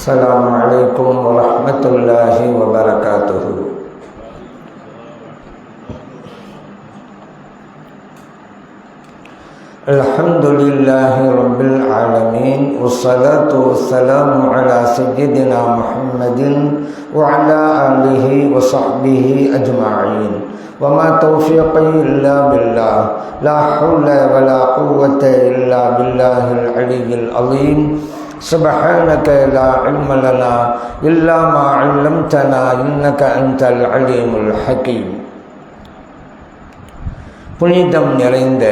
السلام عليكم ورحمة الله وبركاته. الحمد لله رب العالمين والصلاة والسلام على سيدنا محمد وعلى آله وصحبه أجمعين وما توفيقي إلا بالله لا حول ولا قوة إلا بالله العلي العظيم سبحانك لا علم لنا إلا ما علمتنا إنك أنت العليم الحكيم. புனிதம் நிறைந்த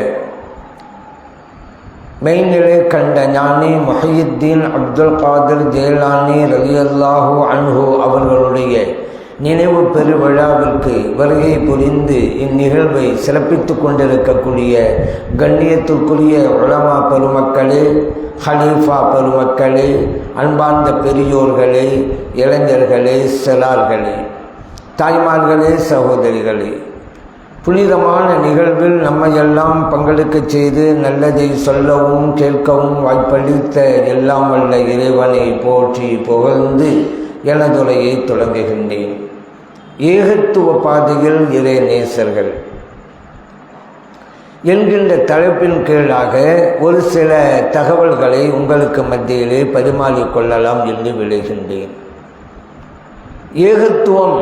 மெய்நிலை கண்ட ஞானி முஹையுத்தீன் அப்துல் காதிர் ஜெயிலானி ரலியல்லாஹு அன்ஹு அவர்களுடைய நினைவு பெருவிழாவிற்கு வருகை புரிந்து இந்நிகழ்வை சிறப்பித்துக் கொண்டிருக்கக்கூடிய கண்ணியத்திற்குரிய உலமா பெருமக்களே, ஹலீஃபா பெருமக்களே, அன்பார்ந்த பெரியோர்களே, இளைஞர்களே, சிறார்களே, தாய்மார்களே, சகோதரிகளே, புனிதமான நிகழ்வில் நம்மையெல்லாம் பங்கெடுக்க செய்து நல்லதை சொல்லவும் கேட்கவும் வாய்ப்பளித்த எல்லாம் வல்ல இறைவனை போற்றி புகழ்ந்து எனதுரையை தொடங்குகின்றேன். ஏகத்துவ பாதையில் இறை நேசர்கள் என்கின்ற தலைப்பின் கீழாக ஒரு சில தகவல்களை உங்களுக்கு மத்தியிலே பரிமாறிக்கொள்ளலாம் என்று விளைகின்றேன். ஏகத்துவம்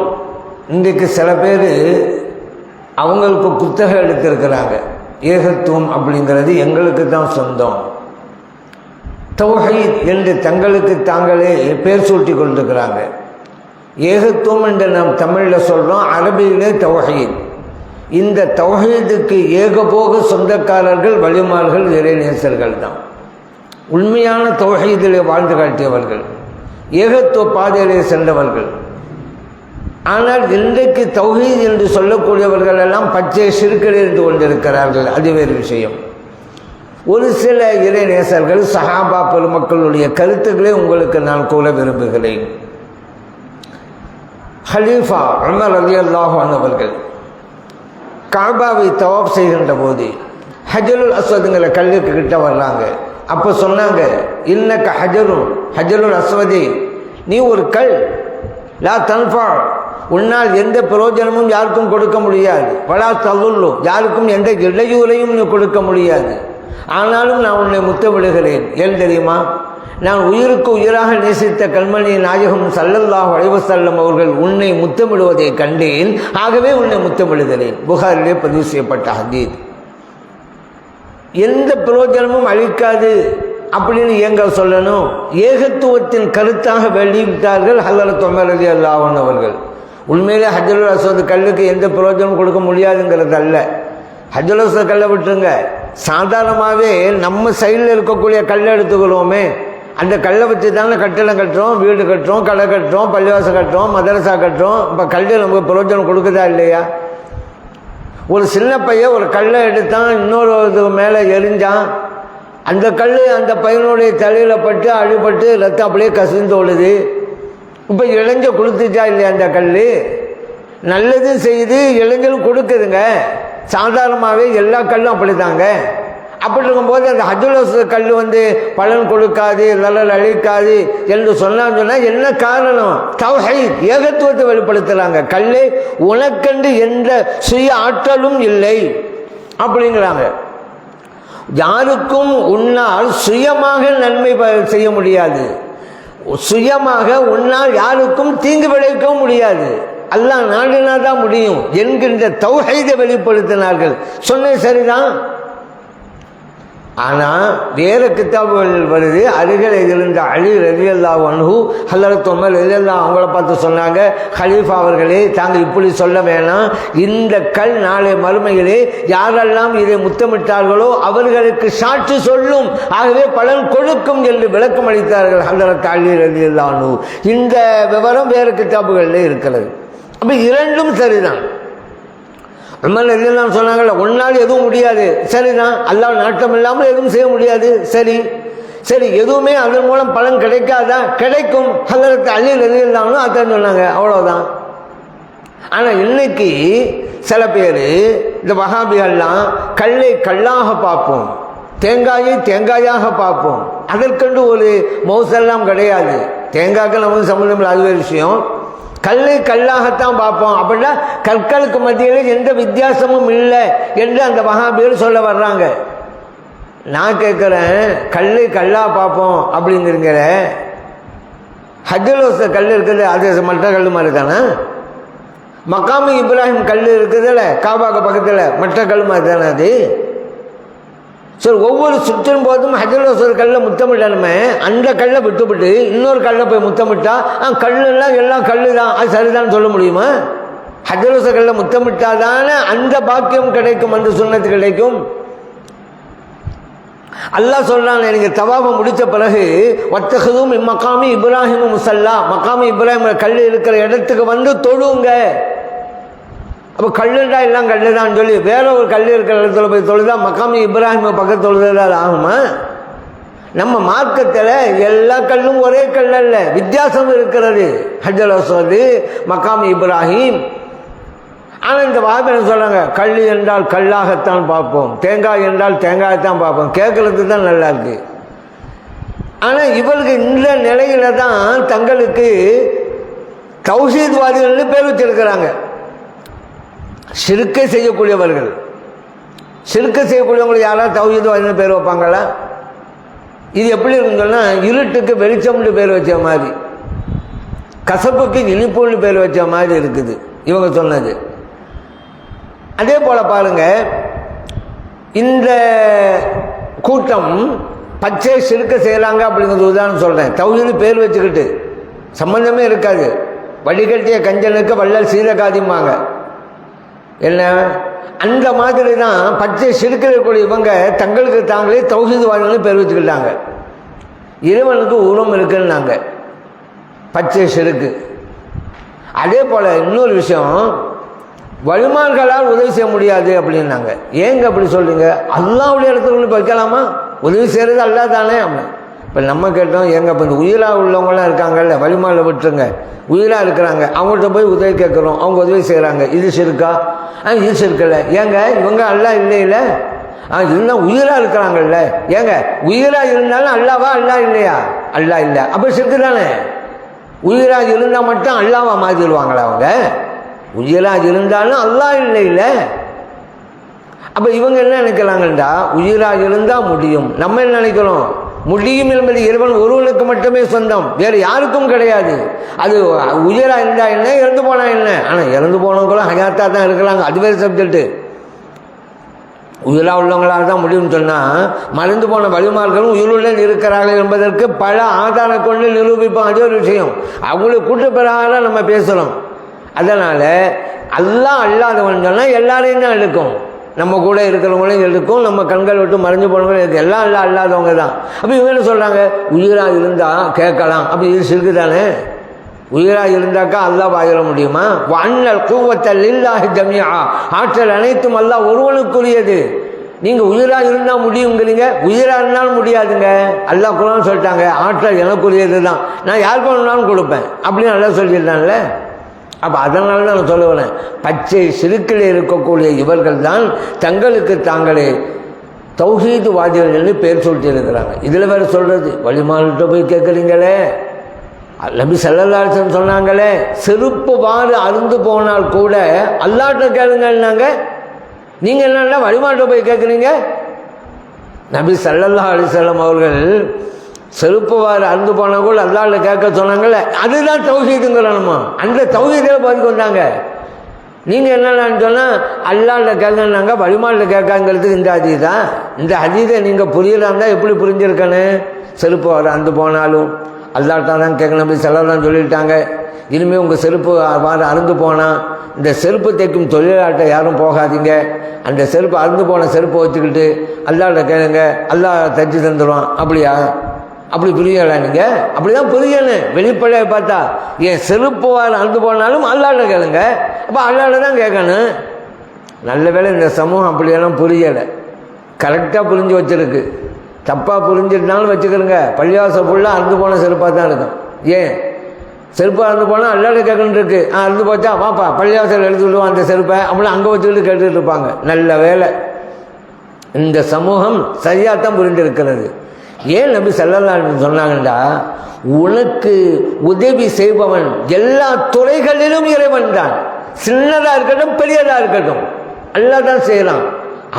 இன்றைக்கு சில பேர் அவங்களுக்கு புத்தகம் எடுத்திருக்கிறாங்க. ஏகத்துவம் அப்படிங்கிறது எங்களுக்கு தான் சொந்தம், தௌஹீத் என்று தங்களுக்கு தாங்களே பேர் சூட்டி கொண்டிருக்கிறாங்க. ஏகத்துவம் என்று நாம் தமிழில் சொல்கிறோம், அரபியிலே தௌஹீத். இந்த தௌஹீதுக்கு ஏகபோக சொந்தக்காரர்கள் வழிமார்கள் இறைநேசர்கள் தான். உண்மையான தௌஹீதிலே வாழ்ந்து காட்டியவர்கள், ஏகத்துவ பாதையிலே சென்றவர்கள். ஆனால் இன்றைக்கு தௌஹீத் என்று சொல்லக்கூடியவர்கள் எல்லாம் பச்சை சிறுக்கில் இருந்து கொண்டிருக்கிறார்கள். அது வேறு விஷயம். ஒரு சில இறைநேசர்கள் சஹாபா பெருமக்களுடைய கருத்துக்களை உங்களுக்கு நான் கூற விரும்புகிறேன். ஹலீஃபா உமர் ரலியல்லாஹு அன்ஹு அவர்கள் காபாவை தவாப் செய்கின்ற போது ஹஜருல் அஸ்வதுங்கிற கல்லுக்கு கிட்ட வர்றாங்க. அப்போ சொன்னாங்க, இன்னக்க ஹஜருல் அஸ்வதி, நீ ஒரு கல், லா தன்ஃபா, உன்னால் எந்த பிரயோஜனமும் யாருக்கும் கொடுக்க முடியாது, வலா தல்லுல்லு, யாருக்கும் எந்த இடையூறையும் நீ கொடுக்க முடியாது. ஆனாலும் நான் உன்னை முத்தமிடுகிறேன். ஏன் தெரியுமா? நான் உயிருக்கு உயிராக நேசித்த கல்மணி நாயகம் ஸல்லல்லாஹு அலைஹி வஸல்லம் அவர்கள் உன்னை முத்தமிடுவதை கண்டேன், ஆகவே உன்னை முத்தமிடுகிறேன். புகாரிலே பதிவு செய்யப்பட்ட ஹதீஸ். எந்த பிரயோஜனமும் அளிக்காது அப்படின்னு ஏங்க சொல்லணும்? ஏகத்துவத்தின் கருத்தாக வெளியிட்டார்கள் ஹஜ்ரத் உமர் ரலியல்லாஹு அன்ஹு அவர்கள். உண்மையிலே ஹஜ்ருல் அஸ்வத் கல்லுக்கு எந்த பிரயோஜனம் கொடுக்க முடியாதுங்கிறது அல்ல. ஹஜ்ருல் அஸ்வத் கல்லை விட்டுருங்க, சாதாரணமாகவே நம்ம சைடில் இருக்கக்கூடிய கல்லை எடுத்துக்கிறோமே, அந்த கல்லை வச்சு தானே கட்டடம் கட்டுறோம், வீடு கட்டுறோம், கடை கட்டுறோம், பள்ளிவாசல் கட்டுறோம், மதரசா கட்டுறோம். இப்போ கல்லு நமக்கு பிரயோஜனம் கொடுக்குதா இல்லையா? ஒரு சின்ன பையன் ஒரு கல்லை எடுத்தான், இன்னொரு இது மேலே எரிஞ்சான், அந்த கல் அந்த பையனுடைய தலையில் பட்டு அடிபட்டு ரத்தம் அப்படியே கசிந்து ஓடுது. இப்போ இளைஞ கொடுத்துச்சா இல்லையா? அந்த கல் நல்லதும் செய்து இளைஞரும் கொடுக்குதுங்க. சாதாரணமாகவே எல்லா கல்லும் அப்படி தாங்க. அப்படி இருக்கும்போது அந்த ஹஜ்ருல் அஸ்வத் கல் பலன் கொடுக்காது, நல்லல் அழிக்காது என்று சொன்னான்னு என்ன காரணம்? தௌஹீத், ஏகத்துவத்தை வெளிப்படுத்துகிறாங்க. கல்லே உனக்கென்று எந்த சுய ஆற்றலும் இல்லை அப்படிங்கிறாங்க. யாருக்கும் உன்னால் சுயமாக நன்மை செய்ய முடியாது, சுயமாக உன்னால் யாருக்கும் தீங்கு விளைவிக்கவும் முடியாது, அல்லாஹ் நாடினா தான் முடியும் என்கின்ற தௌஹீதை வெளிப்படுத்தினார்கள். சொன்ன சரிதான். ஆனால் வேறு கிதாபுகள் வருது. அருகில் இருந்த அலி ரலியல்லாஹு அன்ஹு ஹஜ்ரத் உமர் ரலியல்லாஹு அவங்கள பார்த்து சொன்னாங்க, ஹலீஃபா அவர்களே, தாங்கள் இப்படி சொல்ல வேணாம். இந்த கல் நாளை மறுமையிலே யாரெல்லாம் இதை முத்தமிட்டார்களோ அவர்களுக்கு சாட்சி சொல்லும், ஆகவே பலன் கொடுக்கும் என்று விளக்கம் அளித்தார்கள் ஹஜ்ரத் அலி ரலியல்லாஹு அன்ஹு. இந்த விவரம் வேறு கிதாபுகளில் இருக்கிறது. அப்போ இரண்டும் சரிதான். உமர் ரலியல்லாஹு அன்ஹு சொன்னாங்கல்ல, உன்னால் எதுவும் முடியாது, சரிதான். அல்லாஹ் நாட்டம் இல்லாமல் எதுவும் செய்ய முடியாது, சரி சரி. எதுவுமே அதன் மூலம் பலன் கிடைக்காதா? கிடைக்கும். ஹஜ்ரத் அலி ரலியல்லாஹு அன்ஹு அதான் சொன்னாங்க, அவ்வளோதான். ஆனால் இன்னைக்கு சில பேர் இந்த வஹாபிகள்லாம் கல்லை கல்லாக பார்ப்போம், தேங்காயை தேங்காயாக பார்ப்போம், அதற்கென்று ஒரு மௌசெல்லாம் கிடையாது. தேங்காய்க்கு நமக்கு சம்மந்தம் இல்லை, அது ஒரு விஷயம். கல்லை கல்லாகத்தான் பார்ப்போம். அப்படின்னா கற்களுக்கு மத்தியில் எந்த வித்தியாசமும் இல்லை என்று அந்த வஹாபிகள் சொல்ல வர்றாங்க. நான் கேட்குறேன், கல்லை கல்லாக பார்ப்போம் அப்படிங்கிறீங்கிற, ஹஜ்ஜல் அஸ்வத் கல் இருக்குது, அது மற்ற கல் மாதிரி தானே? மக்காமு இப்ராஹிம் கல் இருக்குதுல்ல காபாக்கு பக்கத்தில், மற்ற கல் மாதிரி தானே அது? சரி, ஒவ்வொரு சுற்றும் போதும் ஹஜ்ஜல் அஸ்வத் கல்லை முத்தமிடணுமே, அந்த கல்லை விட்டுவிட்டு இன்னொரு கல்லை போய் முத்தமிட்டா கல்லுலாம் எல்லாம் கல்லு தான், அது சரிதான் சொல்ல முடியுமா? ஹஜ்ஜல் அஸ்வத் கல்லை முத்தமிட்டாதானே அந்த பாக்கியம் கிடைக்கும், அந்த சுன்னத்து கிடைக்கும். அல்லாஹ் சொல்றான், நீங்க தவாப முடிச்ச பிறகு வத்தஹதும் மக்காமி இப்ராஹிம் முஸல்லா, மக்காமி இப்ராஹிம் கல் இருக்கிற இடத்துக்கு வந்து தொழுங்க. அப்போ கல்லுண்டா எல்லாம் கல்லு தான் சொல்லி வேற ஒரு கல் இருக்கிற இடத்துல போய் தொழுதா மக்காமி இப்ராஹிம் பக்கத்து தொழுதா ஆகுமா? நம்ம மார்க்கத்தில் எல்லா கல்லும் ஒரே கல் அல்ல, வித்தியாசம் இருக்கிறது. ஹஜ்ஜல் அஸ்வத், மக்காமி இப்ராஹிம். ஆனால் இந்த வாய்ப்பு என்ன சொல்கிறாங்க, கல் என்றால் கல்லாகத்தான் பார்ப்போம், தேங்காய் என்றால் தேங்காயத்தான் பார்ப்போம். கேட்கறதுக்கு தான் நல்லா இருக்கு. ஆனால் இவருக்கு இந்த நிலையில தான் தங்களுக்கு தௌஹீத்வாதிகள்னு பேர் வச்சிருக்கிறாங்க. ஷிர்க்கை செய்யக்கூடியவர்கள், ஷிர்க்கை செய்யக்கூடியவங்களுக்கு யாராவது தௌஹீத்வாதின்னு பேர் வைப்பாங்களா? இது எப்படி இருக்குன்னா, இருட்டுக்கு வெளிச்சம்னு பேர் வச்ச மாதிரி, கசப்புக்கு இனிப்புன்னு பேர் வச்ச மாதிரி இருக்குது இவங்க சொன்னது. அதே போல பாருங்க, இந்த கூட்டம் பச்சை சிறுக்க செய்யலாங்க அப்படிங்கிறது உதாரணம் சொல்றேன். தௌஹீது பேர் வச்சுக்கிட்டு சம்பந்தமே இருக்காது. வடிகட்டிய கஞ்சனுக்கு வள்ளல் சீதகாதிம்பாங்க. என்ன அந்த மாதிரி தான் பச்சை சிறுக்கக்கூடிய இவங்க தங்களுக்கு தாங்களே தௌஹீது வாழ்க்கை பேர் வச்சுக்கிட்டாங்க. இறைவனுக்கு உருவம் இருக்குன்னாங்க பச்சை சிறுக்கு. அதே போல இன்னொரு விஷயம், வழிமான்களால் உதவி செய்ய முடியாது அப்படின்னாங்க. ஏங்க அப்படி சொல்றீங்க? அல்லாஹ்வுடைய இடத்துல வைக்கலாமா? உதவி செய்யறது அல்லாஹ் தானே. இப்போ நம்ம கேட்டோம், ஏங்க இப்போ இந்த உயிராக உள்ளவங்களாம் இருக்காங்கல்ல, வழிமால விட்டுருங்க, உயிராக இருக்கிறாங்க, அவங்கள்ட்ட போய் உதவி கேட்குறோம், அவங்க உதவி செய்கிறாங்க, இது சிறுக்கா? இது சிறுக்கல. ஏங்க இவங்க அல்லாஹ் இல்லையில, இருந்தால் உயிராக இருக்கிறாங்கல்ல, ஏங்க உயிராக இருந்தாலும் அல்லாவா? அல்லாஹ் இல்லையா? அல்லாஹ் இல்லை, அப்போ சிறுக்கு தானே. உயிராக இருந்தால் மட்டும் அல்லாவா மாற்றிடுவாங்களா அவங்க? உயிராக இருந்தாலும் அல்லாஹ் இல்லை இல்லை. அப்போ இவங்க என்ன நினைக்கிறாங்கண்டா, உயிராக இருந்தால் முடியும். நம்ம என்ன நினைக்கிறோம், முடியும் என்பது இறைவன் ஒருவனுக்கு மட்டுமே சொந்தம், வேறு யாருக்கும் கிடையாது. அது உயிராக இருந்தா என்ன, இறந்து போனா என்ன? ஆனால் இறந்து போனவங்களும் ஹயாத்தாக தான் இருக்கிறாங்க, அது வேறு சப்ஜெக்டு. உயிராக உள்ளவங்களாக தான் முடியும்னு சொன்னால், மறந்து போன வழிமார்களும் உயிருடன் இருக்கிறார்கள் என்பதற்கு பல ஆதார கொண்டு நிரூபிப்போம். அது ஒரு விஷயம். அவங்களுக்கு கூட்டுப்பிரகாரம் நம்ம பேசுகிறோம். அதனால் அல்லாஹ் அல்லாதவன் சொன்னால் எல்லாரையும் தான் எடுக்கும், நம்ம கூட இருக்கிறவங்களையும் எடுக்கும், நம்ம கண்கள் விட்டு மறைஞ்சு போனவங்களும் இருக்குது. எல்லாம் அல்லாதவங்க தான். அப்போ இவங்க என்ன சொல்கிறாங்க, உயிராக இருந்தால் கேட்கலாம். அப்போ இது சிறுக்கு தானே. உயிராக இருந்தாக்கா அல்லாஹ் வாயிட முடியுமா? வன்னல் குவத்தல் இல்லாஹி ஜமீஆ, ஆற்றல் அனைத்தும் அல்லாஹ் ஒருவனுக்குரியது. நீங்கள் உயிராக இருந்தால் முடியுங்கிறீங்க, உயிராக இருந்தாலும் முடியாதுங்க. அல்லாஹ் குர்ஆன் சொல்லிட்டாங்க, ஆற்றல் எனக்குரியது தான், நான் யாருக்கு வேணும்னாலும் கொடுப்பேன் அப்படின்னு அல்லாஹ் சொல்லியிருந்தான்ல. அப்போ அதனால தான் நான் சொல்ல வரேன், பச்சை சிறுக்கில் இருக்கக்கூடிய இவர்கள் தான் தங்களுக்கு தாங்களே தௌஹீத்வாதிகள் என்று பேர் சொல்லிட்டு இருக்கிறாங்க. இதில் வேறு சொல்கிறது, வழிமால்கிட்ட போய் கேட்குறீங்களே, நபி ஸல்லல்லாஹு அலைஹி வஸல்லம் சொன்னாங்களே, செருப்பு வாறு அருந்து போனால் கூட அல்லாஹ்ட்ட கேளுங்கன்னாங்க. நீங்கள் என்னன்னா வழிமால்கிட்ட போய் கேட்குறீங்க? நபி ஸல்லல்லாஹு அலைஹி வஸல்லம் அவர்கள் செருப்பு வாறு அருந்து போனால் கூட அல்லாஹ்ட்ட கேட்க சொன்னாங்கல்ல, அதுதான் தௌஹீதுங்கிறணுமா? அந்த தௌஹீதில் பதிக்கு வந்தாங்க. நீங்கள் என்னென்னு சொன்னால் அல்லாஹ்ட்ட கேட்கனாங்க, வழிமால்கிட்ட கேட்காங்கிறதுக்கு இந்த ஹதீஸ் தான். இந்த ஹதீஸை நீங்கள் புரியலாம்னா எப்படி புரிஞ்சிருக்கணும்? செருப்பு வாறு அருந்து போனாலும் அல்லாஹ்ட்ட தான் கேட்கணும், அப்படி செலவுலாம் சொல்லிட்டாங்க. இனிமேல் உங்கள் செருப்பு வாறு அருந்து போனால் இந்த செருப்பு தைக்கும் தொழிலாட்ட யாரும் போகாதீங்க, அந்த செருப்பு அருந்து போன செருப்பை வச்சுக்கிட்டு அல்லாஹ்ட்ட கேளுங்க, அல்லாஹ் தைச்சி தந்துடுவான். அப்படியா? அப்படி புரியலை நீங்கள்? அப்படி தான் புரியணும். வெளிப்படையை பார்த்தா என் செருப்பு வாறு அருந்து போனாலும் அல்லாஹ்ட்ட கேளுங்க, அப்போ அல்லாஹ்ட்ட தான் கேட்கணும். நல்ல வேளை இந்த சமூகம் அப்படியெல்லாம் புரியலை, கரெக்டாக புரிஞ்சு வச்சுருக்கு. தப்பாக புரிஞ்சிருந்தாலும் வச்சுக்கிறோங்க, பள்ளிவாசல் ஃபுல்லாக அறுந்து போன செருப்பாக தான் இருக்கும். ஏன் செருப்பு அறுந்து போனால் அல்லாஹ்ட்ட கேட்கணும் இருக்கு. அறுந்து போச்சா வாப்பா பள்ளிவாசல் எடுத்து விடுவோம் அந்த செருப்பை, அப்படிலாம் அங்கே வச்சுக்கிட்டு கேட்டுட்டு இருப்பாங்க. நல்ல வேலை இந்த சமூகம் சரியாகத்தான் புரிந்திருக்கிறது. ஏன் நபி ஸல்லல்லாஹு அலைஹி வஸல்லம் சொன்னாங்கடா, உனக்கு உதவி செய்பவன் எல்லா துறைகளிலும் இறைவன் தான். சின்னதா இருக்கட்டும் பெரியதா இருக்கட்டும் அல்லாஹ் தான் செய்யலாம்.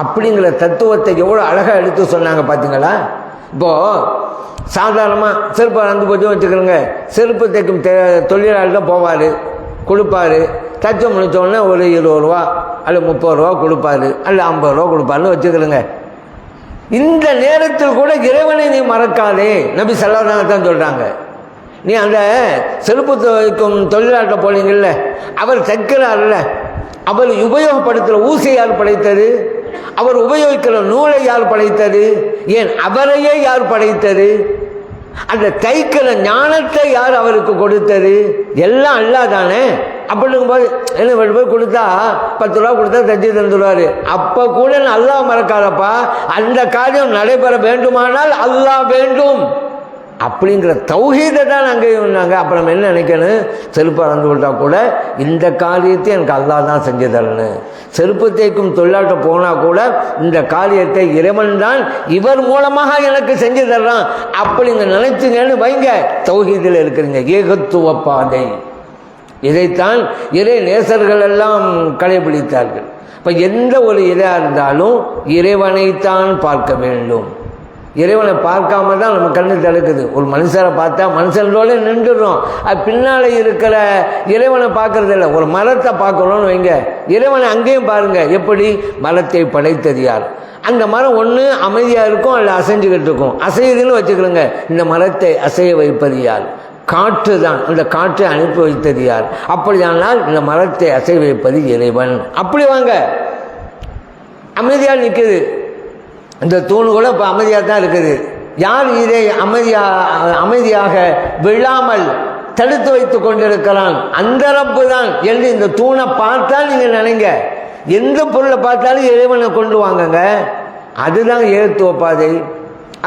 அப்படிங்கிற தத்துவத்தை எவ்வளோ அழகாக எடுத்து சொன்னாங்க பார்த்தீங்களா. இப்போது சாதாரணமாக செருப்பு அறந்து போச்சு வச்சுக்கிறோங்க, செருப்பு தைக்கும் தொழிலாளர் தான் போவார், கொடுப்பார். தச்சு முடித்தோடனே ஒரு 20 ரூபா அல்ல 30 ரூபா கொடுப்பாரு, அல்ல 50 ரூபா கொடுப்பாருன்னு வச்சுக்கிறோங்க. இந்த நேரத்தில் கூட இறைவனை நீ மறக்காதே, நபி ஸல்லல்லாஹு அலைஹி வஸல்லம் தான் சொல்கிறாங்க. நீ அந்த செருப்பு தைக்கும் தொழிலாளர்கிட்ட போனீங்கல்ல, அவர் தைக்கிறார்ல, அவர் உபயோகப்படுத்துகிற ஊசி யார் படைத்தது? அவர் உபயோகிக்கிற நூலை யார் படைத்தது? ஏன் அவரையே யார் படைத்தது? அந்த தைக்கிற ஞானத்தை யார் அவருக்கு கொடுத்தது? எல்லாம் அல்லாஹ் தானே. அப்படிங்கும்போது என்ன போய் கொடுத்தா 10 ரூபா கொடுத்தா தச்சு தந்துடுவார். அப்போ கூட அல்லாஹ் மறக்காதப்பா. அந்த காரியம் நடைபெற வேண்டுமானால் அல்லாஹ் வேண்டும் அப்படிங்கிற தௌஹீதை தான் அங்கே இருந்தாங்க. அப்போ நம்ம என்ன நினைக்கணும், செருப்பு அறந்து விட்டா கூட இந்த காரியத்தை எனக்கு அல்லாஹ் தான் செஞ்சு தரணும். செருப்பு தேய்க்கும் தொழிலாட்ட போனால் கூட இந்த காரியத்தை இறைவன் தான் இவர் மூலமாக எனக்கு செஞ்சு தர்றான் அப்படிங்க நினைச்சுங்கன்னு வைங்க, தௌஹீதில் இருக்கிறீங்க. ஏகத்துவ பாதை, இதைத்தான் இறை நேசர்கள் எல்லாம் கடைபிடித்தார்கள். இப்போ எந்த ஒரு இதாக இருந்தாலும் இறைவனைத்தான் பார்க்க வேண்டும். இறைவனை பார்க்காம தான் நம்ம கண்ணு தடுக்குது. ஒரு மனுஷரை பார்த்தா மனுஷனோட நின்றுடுறோம், அது பின்னால் இருக்கிற இறைவனை பார்க்கறது இல்லை. ஒரு மரத்தை பார்க்கணும்னு வைங்க, இறைவனை அங்கேயும் பாருங்க. எப்படி? மரத்தை படைத்தது யார்? அந்த மரம் ஒன்று அமைதியாக இருக்கும், அல்ல அசைஞ்சுக்கிட்டு இருக்கும். அசையுதுன்னு வச்சுக்கிறோங்க. இந்த மரத்தை அசைய வைப்பது யார்? காற்று தான். இந்த காற்றை அனுப்பி வைத்தது யார்? அப்படியானால் இந்த மரத்தை அசைய வைப்பது இறைவன். அப்படி வாங்க, அமைதியாக நிற்குது. இந்த தூணு கூட இப்போ அமைதியாக தான் இருக்குது. யார் இதை அமைதியாக விழாமல் தடுத்து வைத்து கொண்டிருக்கிறான்? அந்த ரப்பு தான் என்று இந்த தூணை பார்த்தா நீங்கள் நினைங்க. எந்த பொருளை பார்த்தாலும் இறைவனை கொண்டு வாங்கங்க. அதுதான் ஏகத்துவ பாதை.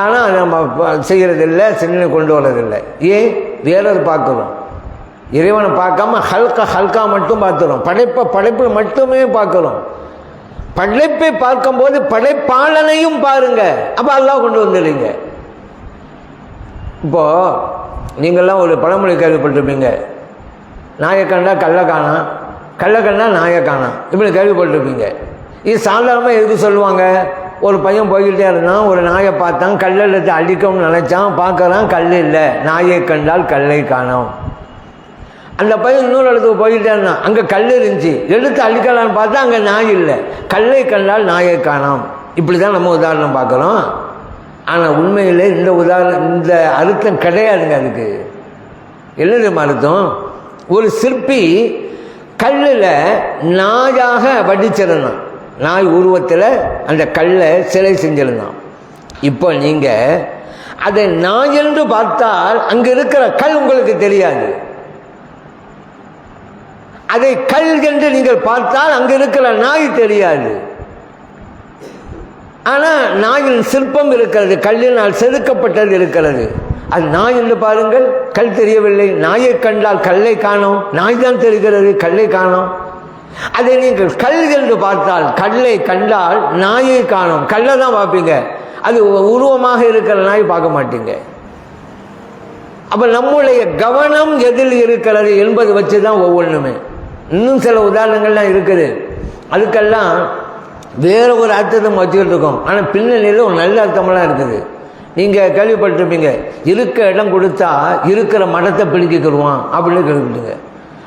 ஆனால் நம்ம செய்கிறதில்லை, சின்ன கொண்டு வரதில்லை. ஏன்? வேறொரு பார்க்குறோம். இறைவனை பார்க்காம ஹல்கா மட்டும் பார்த்துறோம். படைப்பு மட்டுமே பார்க்குறோம். படைப்பை பார்க்கும்போது படைப்பாளனையும் பாருங்க. அப்போ அல்லாஹ் கொண்டு வந்துடுங்க. இப்போ நீங்கள்லாம் ஒரு பழமொழி கேள்விப்பட்டிருப்பீங்க, நாயை கண்டா கல்லை காணாம், கல்லை கண்டா நாயை காணாம், இப்படி கேள்விப்பட்டிருப்பீங்க. இது சாதாரணமாக எதுக்கு சொல்லுவாங்க? ஒரு பையன் போய்கிட்டே இருந்தான், ஒரு நாயை பார்த்தான், கல்லெடுத்து அடிக்கணும்னு நினைச்சான், பார்க்கறான் கல் இல்லை, நாயை கண்டால் கல்லை காணோம். அந்த பையன் இன்னொரு இடத்துக்கு போய்கிட்டே இருந்தான், அங்கே கல் இருந்துச்சு, எடுத்து அழிக்கலான்னு பார்த்தா அங்கே நாய் இல்லை, கல்லை கண்டால் நாயை காணோம். இப்படி தான் நம்ம உதாரணம் பார்க்குறோம். ஆனால் உண்மையில் இந்த அர்த்தம் கிடையாதுங்க. அதுக்கு என்னது அர்த்தம்? ஒரு சிற்பி கல்லில் நாயாக வடிச்சிருந்தான், நாய் உருவத்தில் அந்த கல்லை சிலை செஞ்சிருந்தான். இப்போ நீங்கள் அதை நாய் என்று பார்த்தால் அங்கே இருக்கிற கல் உங்களுக்கு தெரியாது. அதை கல் என்று நீங்கள் பார்த்தால் அங்கே இருக்கிற நாய் தெரியாது. ஆனால் நாயின் சிற்பம் இருக்கிறது, கல்லினால் செதுக்கப்பட்டது இருக்கிறது. அது நாய் என்று பாருங்கள், கல் தெரியவில்லை. நாயை கண்டால் கல்லை காணோம், நாய் தான் தெரிகிறது, கல்லை காணோம். அதை நீங்கள் கல் என்று பார்த்தால், கல்லை கண்டால் நாயை காணோம், கல்லை தான் பார்ப்பீங்க. அது உருவமாக இருக்கிற நாய் பார்க்க மாட்டீங்க. அப்போ நம்முடைய கவனம் எதில் இருக்கிறது என்பது வச்சு தான் ஒவ்வொன்றுமே. இன்னும் சில உதாரணங்கள்லாம் இருக்குது, அதுக்கெல்லாம் வேறு ஒரு அர்த்தத்தை வச்சுக்கிட்டு இருக்கோம். ஆனால் பின்னணியில் ஒரு நல்ல அர்த்தமெல்லாம் இருக்குது. நீங்கள் கேள்விப்பட்டிருப்பீங்க, இருக்க இடம் கொடுத்தா இருக்கிற மடத்தை பிடிக்கிடுவான் அப்படின்னு கேள்விப்பட்டுங்க.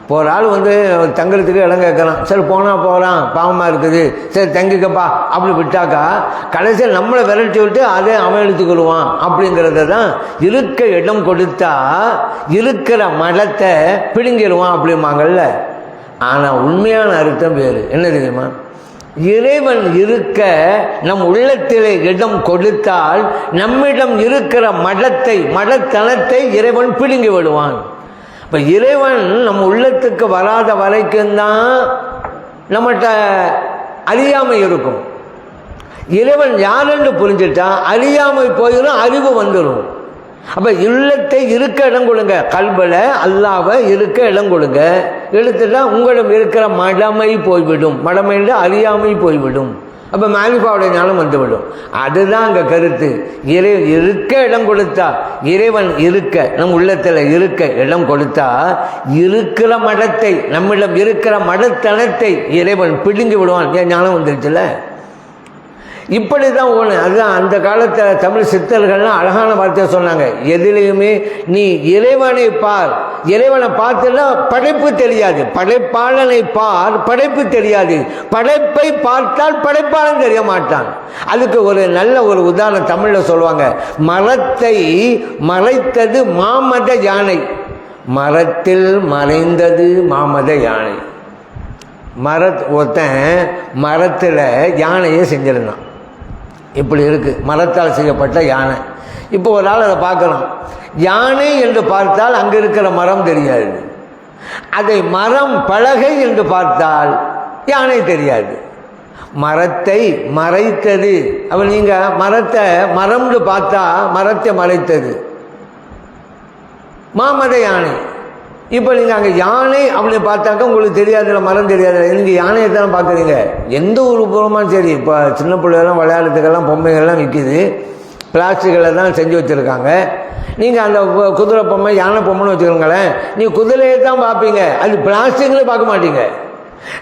இப்போ ஒரு ஆள் தங்குறதுக்கு இடம் கேட்கலாம், சரி போனால் போகிறான், பாவமாக இருக்குது, சரி தங்கிக்கப்பா அப்படி விட்டாக்கா கடைசியில் நம்மளை விரட்டி விட்டு அதே அவன் எடுத்துக்கொள்வான். அப்படிங்கிறத தான் இருக்க இடம் கொடுத்தா இருக்கிற மடத்தை பிடுங்கிடுவான் அப்படிம்பாங்கல்ல. ஆனால் உண்மையான அர்த்தம் வேறு. என்ன தெரியுமா? இறைவன் இருக்க நம் உள்ளத்திலே இடம் கொடுத்தால் நம்மிடம் இருக்கிற மடத்தனத்தை இறைவன் பிடுங்கி விடுவான். இப்போ இறைவன் நம்ம உள்ளத்துக்கு வராத வரைக்கும் தான் நம்மகிட்ட அறியாமை இருக்கும். இறைவன் யாரென்று புரிஞ்சுட்டா அறியாமை போயிடும், அறிவு வந்துடும். அப்போ உள்ளத்தை இருக்க இடம் கொடுங்க, கல்வில அல்லாவை இருக்க இடம் கொடுங்க. எடுத்துட்டா உங்களிடம் இருக்கிற மடமை போய்விடும். மடமை என்று அறியாமை போய்விடும். அப்போ மாரிஃபாவுடைய ஞானம் வந்துவிடும். அதுதான் அங்கே கருத்து. இருக்க இடம் கொடுத்தா, இறைவன் இருக்க நம் உள்ளத்தில் இருக்க இடம் கொடுத்தா, இருக்கிற மடத்தை, நம்மிடம் இருக்கிற மடத்தனத்தை இறைவன் பிடுங்கி விடுவான். ஏன் ஞானம் வந்துருச்சுல. இப்படி தான் ஒன்று. அதுதான் அந்த காலத்தில் தமிழ் சித்தர்கள்லாம் அழகான வார்த்தையை சொன்னாங்க. எதிலையுமே நீ இறைவனை பார், இறைவனை பார்த்துன்னா படைப்பு தெரியாது, படைப்பாளனை பார், படைப்பு தெரியாது, படைப்பை பார்த்தால் படைப்பாளன் தெரிய மாட்டான். அதுக்கு ஒரு நல்ல ஒரு உதாரணம் தமிழில் சொல்லுவாங்க. மரத்தை மறைத்தது மாமத யானை, மரத்தில் மறைந்தது மாமத யானை. ஒருத்தன் மரத்தில் யானையை செஞ்சிருந்தான். இப்படி இருக்கு மரத்தால் செய்யப்பட்ட யானை. இப்போ ஒரு ஆள் அதை பார்க்கலாம். யானை என்று பார்த்தால் அங்கே இருக்கிற மரம் தெரியாது. அதை மரம் பலகை என்று பார்த்தால் யானை தெரியாது. மரத்தை மறைத்தது. அப்போ நீங்கள் மரத்தை மரம்னு பார்த்தா மரத்தை மறைத்தது மாமத யானை. இப்போ நீங்கள் அங்கே யானை அப்படின்னு பார்த்தாக்கா உங்களுக்கு தெரியாதுல்ல, மரம் தெரியாது. நீங்கள் யானையை தானே பார்க்குறீங்க. எந்த ஒரு புறமாலும் சரி. இப்போ சின்ன பிள்ளைகள்லாம் விளையாடுறதுக்கெல்லாம் பொம்மைகள்லாம் விற்கிது, பிளாஸ்டிக்கில் தான் செஞ்சு வச்சுருக்காங்க. நீங்கள் அந்த குதிரை பொம்மை யானை பொம்மைன்னு வச்சுக்கோங்களேன், நீங்கள் குதிரையை தான் பார்ப்பீங்க, அது பிளாஸ்டிக்னு பார்க்க மாட்டீங்க.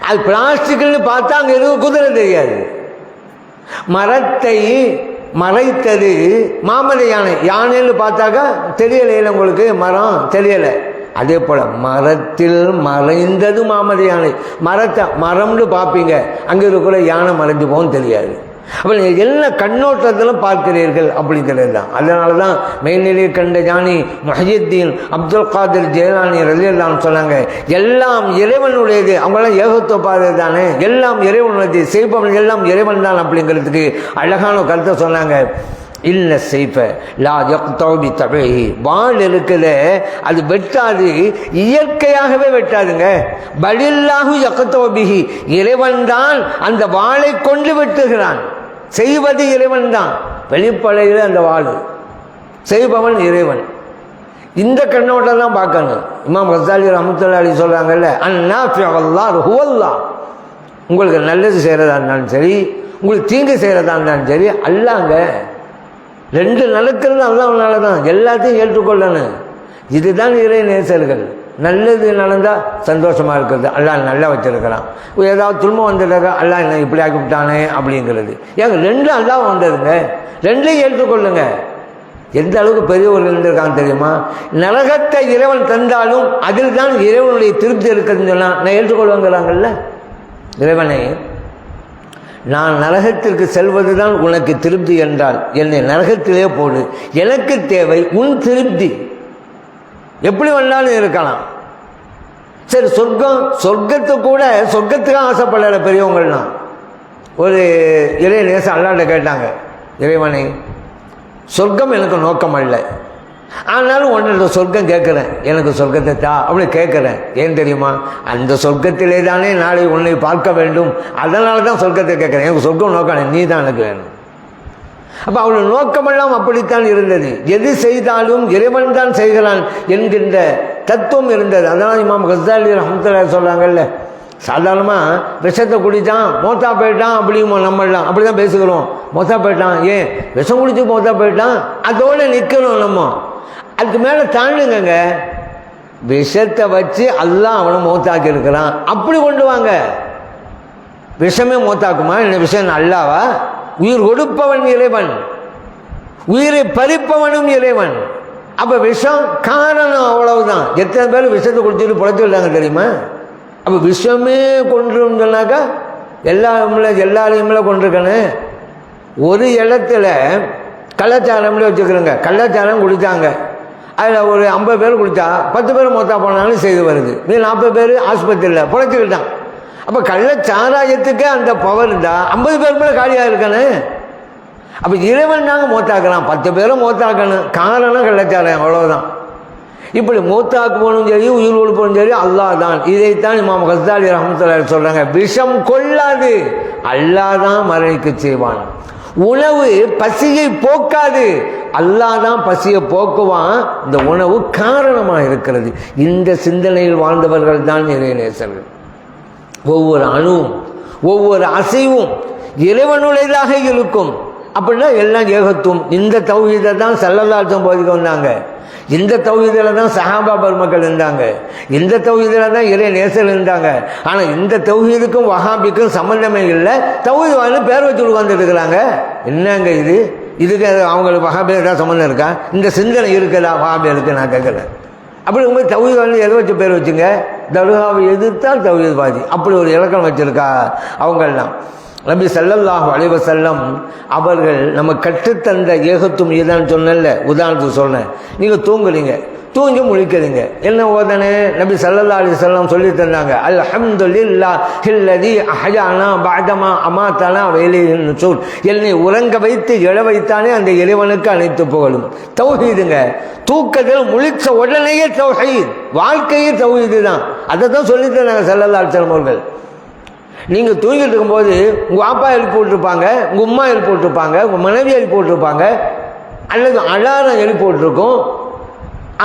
அது பிளாஸ்டிக்னு பார்த்தா அங்கே எதுவும் குதிரை தெரியாது. மரத்தை மறைத்தது மாமத யானை. யானைன்னு பார்த்தாக்கா தெரியலையில உங்களுக்கு, மரம் தெரியலை. அதே போல் மரத்தில் மறைந்தது மாமத யானை. மரத்தை மரம்னு பார்ப்பீங்க, அங்கே இருக்கிற யானை மறைஞ்சு போகும் தெரியாது. அப்போ நீங்கள் எல்லா கண்ணோட்டத்திலும் பார்க்கிறீர்கள் அப்படிங்கிறது தான். அதனால தான் மெய்நிலையை கண்ட ஞானி முஹியுத்தீன் அப்துல் காதிர் ஜெயலானி ரலியல்லாஹு சொன்னாங்க, எல்லாம் இறைவனுடையது. அவங்களாம் ஏகத்துவ பாதை தானே, எல்லாம் இறைவனுடையது, செய்பவன் எல்லாம் இறைவன் தான் அப்படிங்கிறதுக்கு அழகான கருத்தை சொன்னாங்க. இல்ல செய்ஃப லா யக்தௌபி தபைஹி. வாள் இருக்குது, அது வெட்டாது, இயற்கையாகவே வெட்டாதுங்க. பலில்லாஹு யக்தௌபிஹி. இறைவன் தான் அந்த வாளை கொண்டு வெட்டுகிறான். செய்வது இறைவன் தான். வெளிப்படையில் அந்த வாள், செய்பவன் இறைவன். இந்த கண்ணோட்டம் தான் பார்க்கணும். இமாம் கசாலி ரஹ்மத்துல்லாஹி அலைஹி சொல்றாங்கல்ல, அன்னாஃபிஅல்லாஹ் ஹுவல்லாஹ். உங்களுக்கு நல்லது செய்கிறதா இருந்தாலும் சரி, உங்களுக்கு தீங்கு செய்கிறதா இருந்தாலும் சரி, அல்லாங்க. ரெண்டு நடக்கிறது அல்லாஹ்னால தான். எல்லாத்தையும் ஏற்றுக்கொள்ளணும். இதுதான் இறை நேசர்கள். நல்லது நடந்தால் சந்தோஷமாக இருக்கிறது, அல்லாஹ் நல்லா வச்சிருக்கிறான். ஏதாவது துன்பம் வந்துடுறா, அல்லாஹ் என்ன இப்படி ஆக்கிவிட்டானே அப்படிங்கிறது. ஏங்க ரெண்டும் அல்லாஹ் வந்ததுங்க, ரெண்டையும் ஏற்றுக்கொள்ளுங்க. எந்த அளவுக்கு பெரியவர்கள் இருந்திருக்காங்க தெரியுமா? நரகத்தை இறைவன் தந்தாலும் அதில் தான் இறைவனுடைய திருப்தி இருக்குதுன்னு சொன்னால் நான் ஏற்றுக்கொள்வேங்கிறாங்கல்ல. இறைவனை நான் நரகத்திற்கு செல்வது தான் உனக்கு திருப்தி என்றால் என்னை நரகத்திலே போடு, எனக்கு தேவை உன் திருப்தி. எப்படி வேணாலும் இருக்கலாம். சரி, சொர்க்கத்து கூட சொர்க்கத்துக்காக ஆசைப்படல பெரியவங்கள்லாம். ஒரு இறை நேசம் அல்லாட்ட கேட்டாங்க, இறைவனை சொர்க்கம் எனக்கு நோக்கம் அல்ல, ஆனாலும் உன்னோட சொர்க்கம் கேட்குறேன், எனக்கு சொர்க்கத்தை தா அப்படி கேட்குறேன். ஏன் தெரியுமா? அந்த சொர்க்கத்திலே தானே நாளை உன்னை பார்க்க வேண்டும், அதனால தான் சொர்க்கத்தை கேட்குறேன். எனக்கு சொர்க்கம் நோக்கம் நீ தான் எனக்கு வேணும். அப்போ அவளோட நோக்கமெல்லாம் அப்படித்தான் இருந்தது. எது செய்தாலும் இறைவன் தான் செய்கிறான் என்கின்ற தத்துவம் இருந்தது. அதனால் இமாம் கசாலி ரஹ்மத்துல்லாஹி சொல்கிறாங்கல்ல, சாதாரணமாக விஷத்தை குடித்தான் மோத்தா போயிட்டான் அப்படியுமோ, நம்மளாம் அப்படி தான் பேசுகிறோம். மோத்தா போயிட்டான், ஏன் விஷம் குடிச்சு மோத்தா போயிட்டான், அதோடு நிற்கணும். நம்ம அதுக்கு மேலே தாண்டுங்க. விஷத்தை வச்சு அல்லாஹ் அவனை மோத்தாக்கி இருக்கிறான், அப்படி கொண்டு வாங்க. விஷமே மோத்தாக்குமா? என்ன விஷயம் அல்லாவா? உயிர் கொடுப்பவன் இறைவன், உயிரை பறிப்பவனும் இறைவன். அப்போ விஷம் காரணம், அவ்வளவுதான். எத்தனை பேர் விஷத்தை குடிச்சிட்டு புழைச்சி விட்டாங்க தெரியுமா? அப்போ விஷமே கொண்டுன்னு சொன்னாக்கா எல்லாரையுமே கொண்டிருக்கணும். ஒரு இடத்துல கள்ளச்சாரம்ல வச்சுக்கிறோங்க, கள்ளச்சாரம் குடித்தாங்க, அதில் ஒரு 50 பேர் குடித்தா 10 பேர் மொத்தா போனாலும் செய்து வருது, நீ 40 பேர் ஆஸ்பத்திரியில் புழைச்சிக்கிட்டான். அப்போ கள்ளச்சாராயத்துக்கு அந்த பவர் இருந்தால் 50 பேர் மேலே காலியாக இருக்கணும். அப்போ இறைவன் நாங்கள் மூத்தாக்கலாம், 10 பேரும் மூத்தாக்கணும். காரணம் கள்ளச்சாராயம், அவ்வளோதான். இப்படி மூத்தாக்குவனும் சரி உயிர் கொடுப்பனும் சரி அல்லாஹ் தான். இதைத்தான் இமாம் கசாலி ரஹ்மத்துல்லாஹி சொல்கிறாங்க, விஷம் கொள்ளாது, அல்லாஹ் தான் மரணிக்க செய்வான். உணவு பசியை போக்காது, அல்லாஹ் தான் பசியை போக்குவான். இந்த உணவு காரணமாக இருக்கிறது. இந்த சிந்தனையில் வாழ்ந்தவர்கள் தான் இறைநேசர்கள். ஒவ்வொரு அணுவும் ஒவ்வொரு அசைவும் இறைவனுடையதாக இருக்கும். அப்படின்னா எல்லாம் ஏகத்துவம். இந்த தௌஹீதை தான் ஸல்லல்லாஹு அலைஹி வஸல்லம் போதிக்க வந்தாங்க. இந்த தௌஹீதில் தான் சஹாபா பெருமக்கள் இருந்தாங்க. இந்த தௌஹீதில் தான் இறை நேசர்கள் இருந்தாங்க. ஆனால் இந்த தௌஹீதுக்கும் வஹாபிக்கும் சம்பந்தமே இல்லை. தௌஹீத் வாழ்ந்து பேர் வச்சு உட்கார்ந்துட்டு இருக்கிறாங்க. என்னங்க இது? இதுக்கு அவங்களுக்கு வஹாபியில் ஏதாவது சம்மந்தம் இருக்கா? இந்த சிந்தனை இருக்குதா வஹாபிகளுக்கு? நான் கேட்குறேன். அப்படி உங்கள் தௌஹீத் வாழ்ந்து எதை வச்சு பேர் வச்சுங்க? தர்காவை எதிர்த்தால் தௌஹீத்வாதி. அப்படி ஒரு இலக்கணம் வச்சிருக்கா அவங்கெல்லாம். நபி ஸல்லல்லாஹு அலைஹி வஸல்லம் அவர்கள் நம்ம கற்றுத்தந்த ஏகத்துவம் இதுதான் சொன்னல. உதாரணத்துக்கு சொன்னேன். நீங்கள் தூங்குறீங்க, தூங்கி முழிக்கிறீங்க, என்ன ஓதனே? நபி ஸல்லல்லாஹு அலைஹி வஸல்லம் சொல்லி தந்தாங்க, அல்ஹம்துலில்லாஹில்லதி அஹ்யானா பஅதமா அமாதனா வ இலைஹின் நுஷூர். என்னை உறங்க வைத்து எழ வைத்தானே அந்த இறைவனுக்கு அனைத்து புகழும். தௌஹீதுங்க. தூக்கத்தில் முழிச்ச உடனேயே தௌஹீத், வாழ்க்கையே தௌஹீது தான். அதை தான் சொல்லி தந்தாங்க ஸல்லல்லாஹு அலைஹி வஸல்லம் அவர்கள். நீங்கள் தூங்கிட்டு இருக்கும்போது உங்கள் அப்பா எழுப்பி போட்டிருப்பாங்க, உங்கள் உம்மா எழுப்பி போட்டிருப்பாங்க, உங்கள் மனைவி எழுப்பி போட்டிருப்பாங்க, அல்லது அலாரம் எழுப்பி போட்டிருக்கும்.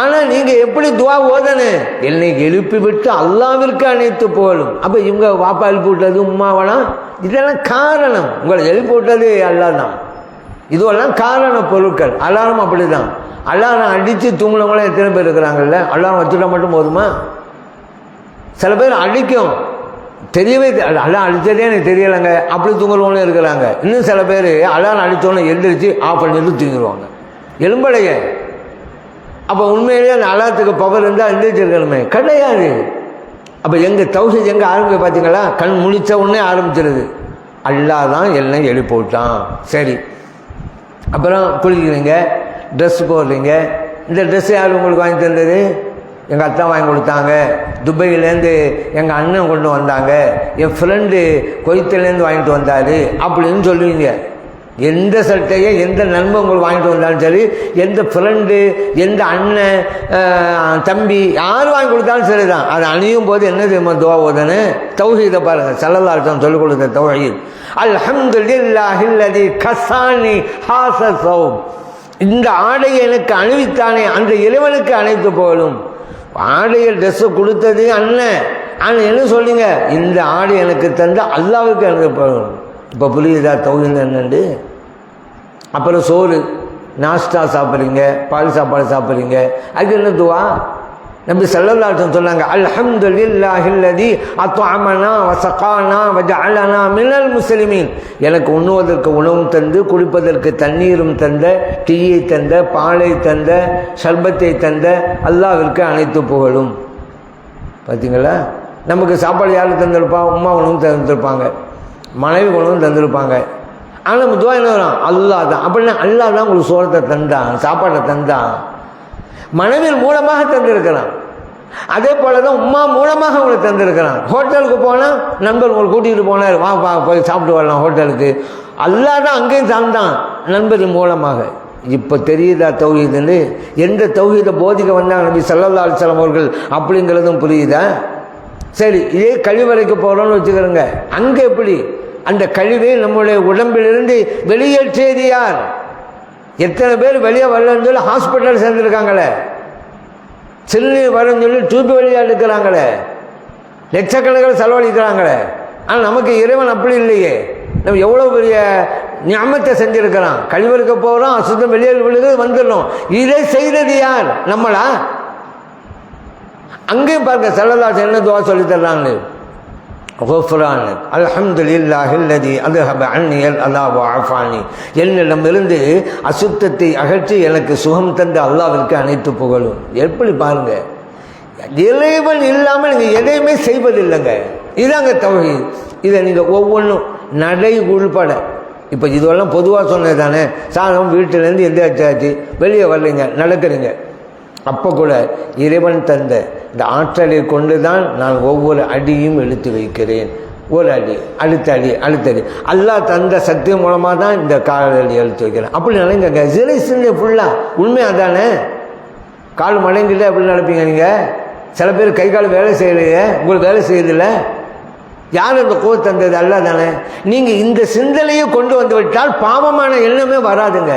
ஆனால் நீங்கள் எப்படி துவா ஓதனே? என்னை எழுப்பி விட்டு அல்லாவிற்கு அனைத்து புகழும். அப்போ இவங்க வாப்பா எழுப்பி விட்டது உம்மாவெல்லாம் இதெல்லாம் காரணம். உங்களை எழுப்பி விட்டது அல்லாஹ் தான். இதுவெல்லாம் காரண பொருட்கள். அலாரம் அப்படி தான். அலாரம் அடித்து தூங்கினவங்களாம் எத்தனை பேர் இருக்கிறாங்கல்ல? அலாரம் வச்சுட்டா மட்டும் போதுமா? சில பேர் அடிக்கும், தெரியவே அலாரம் அடித்ததே எனக்கு தெரியலைங்க, அப்படி தூங்குறவங்களும் இருக்கிறாங்க. இன்னும் சில பேர் அலாரம் அடித்தோன்னே எந்திரிச்சு ஆஃப் பண்ணிட்டு தூங்கிடுவாங்க. எலும்படைய. அப்போ உண்மையிலேயே அந்த அலாரத்துக்கு பவர் இருந்தால் எந்திரிச்சிருக்கணுமே, கிடையாது. அப்போ எங்கள் தௌஹீத் எங்கே ஆரம்பிக்க பார்த்தீங்களா? கண் முழிச்ச உடனே ஆரம்பிச்சிருது. அல்லாஹ் தான் எல்லாம் எழுப்பி விட்டான். சரி, அப்புறம் குளிக்கிறீங்க, ட்ரெஸ் போடுறீங்க. இந்த ட்ரெஸ் யார் உங்களுக்கு வாங்கி தந்தது? எங்கள் அத்தா வாங்கி கொடுத்தாங்க. துபாயிலேருந்து எங்கள் அண்ணன் கொண்டு வந்தாங்க. என் ஃப்ரெண்டு கொய்த்துலேருந்து வாங்கிட்டு வந்தார் அப்படின்னு சொல்லுவீங்க. எந்த சட்டையை எந்த நண்பன் உங்களுக்கு வாங்கிட்டு வந்தாலும் சரி, எந்த ஃப்ரெண்டு, எந்த அண்ணன், தம்பி யார் வாங்கி கொடுத்தாலும் சரி தான். அதை அணியும் போது என்ன தெரியுமா துவா ஓதனு? தௌஹீதை பாருங்கள். ஸல்லல்லாஹு அலைஹி வஸல்லம் சொல்லிக் கொடுத்த தௌஹீத். அல்ஹம்துலில்லாஹில்லதி கஸானி ஹாஸ ஸௌப். இந்த ஆடையை எனக்கு அணிவித்தானே அந்த இறைவனுக்கு அனைத்து போகலும். ஆடையை ட்ரெஸ்ஸு கொடுத்தது அண்ணன். ஆனால் என்ன சொல்லுங்க? இந்த ஆடை எனக்கு தந்த அல்லாவுக்கு எனக்கு போகணும். இப்போ புரியுதா தௌஹீத் என்னண்டு? அப்புறம் சோறு நாஸ்டா சாப்பிட்றீங்க, பால் சாப்பாடு சாப்பிட்றீங்க, அதுக்கு என்ன துவா? நபி ஸல்லல்லாஹு அலைஹி வஸல்லம் சொன்னாங்க, அல்ஹம்துலில்லாஹில்லதி அத்அமனா வஸகானா வஜஅலனா மினல் முஸ்லிமீன். எனக்கு உண்ணுவதற்கு உணவும் தந்து, குடிப்பதற்கு தண்ணீரும் தந்த, டீயை தந்த, பாலை தந்த, சர்பத்தை தந்த அல்லாஹ்விற்கு அனைத்து புகழும். பார்த்தீங்களா? நமக்கு சாப்பாடு யார் தந்திருப்பா? உம்மா உணவும் தந்திருப்பாங்க, மனைவி உணவும் தந்திருப்பாங்க. ஆனால் நம்ம துவா என்ன வரும்? அல்லாஹ் தான். அப்படின்னா அல்லாஹ் தான் உங்களுக்கு சோறத்தை தந்தான், சாப்பாட்டை தந்தான். மனைவியின் மூலமாக தந்திருக்கிறான். அதே போல தான் உம்மா மூலமாக உங்களுக்கு தந்திருக்கிறான். ஹோட்டலுக்கு போனால் நண்பர் உங்களுக்கு கூட்டிகிட்டு போனார், வா போய் சாப்பிட்டு வரலாம் ஹோட்டலுக்கு. அல்லாஹ் தான் அங்கேயும் தந்தான் நண்பரின் மூலமாக. இப்போ தெரியுதா தௌஹீதுன்னு? எந்த தௌஹீதை போதிக்க வந்தாங்க நபி ஸல்லல்லாஹு அலைஹி வஸல்லம் அவர்கள் அப்படிங்கிறதும் புரியுதா? சரி, இதே கழிவறைக்கு போகிறோன்னு வச்சுக்கிறோங்க. அங்கே எப்படி அந்த கழிவை நம்முடைய உடம்பிலிருந்து வெளியேற்றியது யார்? எத்தனை பேர் வெளியே வரலன்னு சொல்லி ஹாஸ்பிட்டல் சேர்ந்துருக்காங்களே, சிறுநீர் வரன்னு சொல்லி டியூப் வழியாக எடுக்கிறாங்களே, லட்சக்கணக்கில் செலவழிக்கிறாங்களே. ஆனால் நமக்கு இறைவன் அப்படி இல்லையே. நம்ம எவ்வளோ பெரிய ஞாபகத்தை செஞ்சுருக்கிறோம். கழிவறைக்கு போகிறோம், அசுத்தம் வெளியே விழுது வந்துடணும். இதை செய்தது யார்? நம்மளா? அங்கேயும் பாருங்க ஸல்லல்லாஹு என்ன துவா சொல்லி தர்றாங்க. குஃப்ரான் அல்ஹம்துலில்லாஹில்லதி அத்ஹப அன்னியல் அதா வ அஃபானி. என்னிடமிருந்து அசுத்தத்தை அகற்றி எனக்கு சுகம் தந்த அல்லாஹ்விற்கு அனைத்து புகழும். எப்படி பாருங்க, இறைவன் இல்லாமல் நீங்கள் எதையுமே செய்வதில்லைங்க. இதாங்க தௌஹீத். இதை நீங்கள் ஒவ்வொன்றும் நடை உள்பட, இப்போ இதுவெல்லாம் பொதுவாக சொன்னது தானே. சாதம் வீட்டிலேருந்து எந்திரிச்சாச்சு, வெளியே வரலைங்க, நடக்கிறீங்க. அப்போ கூட இறைவன் தந்த இந்த ஆற்றலை கொண்டு தான் நான் ஒவ்வொரு அடியும் எடுத்து வைக்கிறேன். ஒரு அடி, அடுத்த அடி, அடுத்த அடி. அல்லாஹ் தந்த சக்தி மூலமாக தான் இந்த காலடி எடுத்து வைக்கிறேன். அப்படி நினைங்க. சிலை சிந்தை ஃபுல்லாக உண்மை அதானே. கால் மடங்கிட்ட அப்படி நினைப்பீங்க நீங்கள். சில பேர் கை கால் வேலை செய்யலையே, உங்களுக்கு வேலை செய்யறதில்லை. யார் அந்த கோவ தந்தது? அல்லாஹ் தானே. நீங்கள் இந்த சிந்தனையை கொண்டு வந்து விட்டால் பாவமான எண்ணமே வராதுங்க.